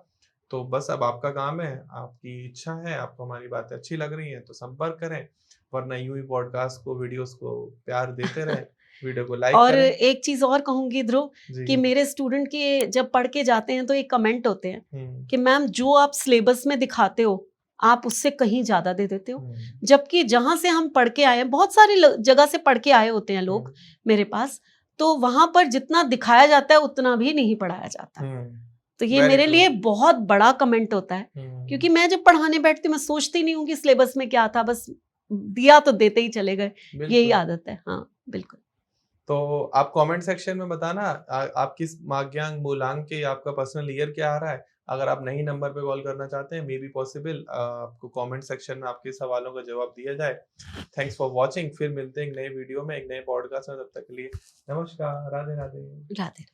तो बस अब आपका काम है, आपकी इच्छा है, आपको हमारी बातें अच्छी लग रही हैं तो संपर्क करें, वरना यूं ही पॉडकास्ट को वीडियोस को प्यार देते रहें, वीडियो को लाइक और करें। एक चीज और कहूंगी ध्रुव, जी कि मेरे स्टूडेंट के जब पढ़ के जाते हैं तो एक कमेंट होते हैं हम्म कि मैम जो आप सिलेबस में दिखाते हो आप उससे कहीं ज्यादा दे देते हो। हम्म जबकि जहां से हम पढ़ के आए हैं, बहुत सारी जगह से पढ़ के आए होते हैं लोग मेरे पास, तो वहां पर जितना दिखाया जाता है उतना भी नहीं पढ़ाया जाता। तो ये वेरी मेरे ट्रू। लिए बहुत बड़ा कमेंट होता है, क्योंकि मैं जब पढ़ाने बैठती हूँ मैं सोचती नहीं हूँ कि सिलेबस में क्या था, बस दिया तो देते ही चले गए। यही बिल्कुल। आदत है। हाँ बिल्कुल। तो आप कमेंट सेक्शन में बताना आप किस माग्यांक मूलांक के आपका पर्सनल ईयर क्या आ रहा है। अगर आप नई नंबर पे कॉल करना चाहते हैं, मे बी पॉसिबल आपको कमेंट सेक्शन में आपके सवालों का जवाब दिया जाए। थैंक्स फॉर वॉचिंग, फिर मिलते हैं एक नए वीडियो में, एक नए पॉडकास्ट में। तब तक के लिए नमस्कार, राधे राधे। राधे।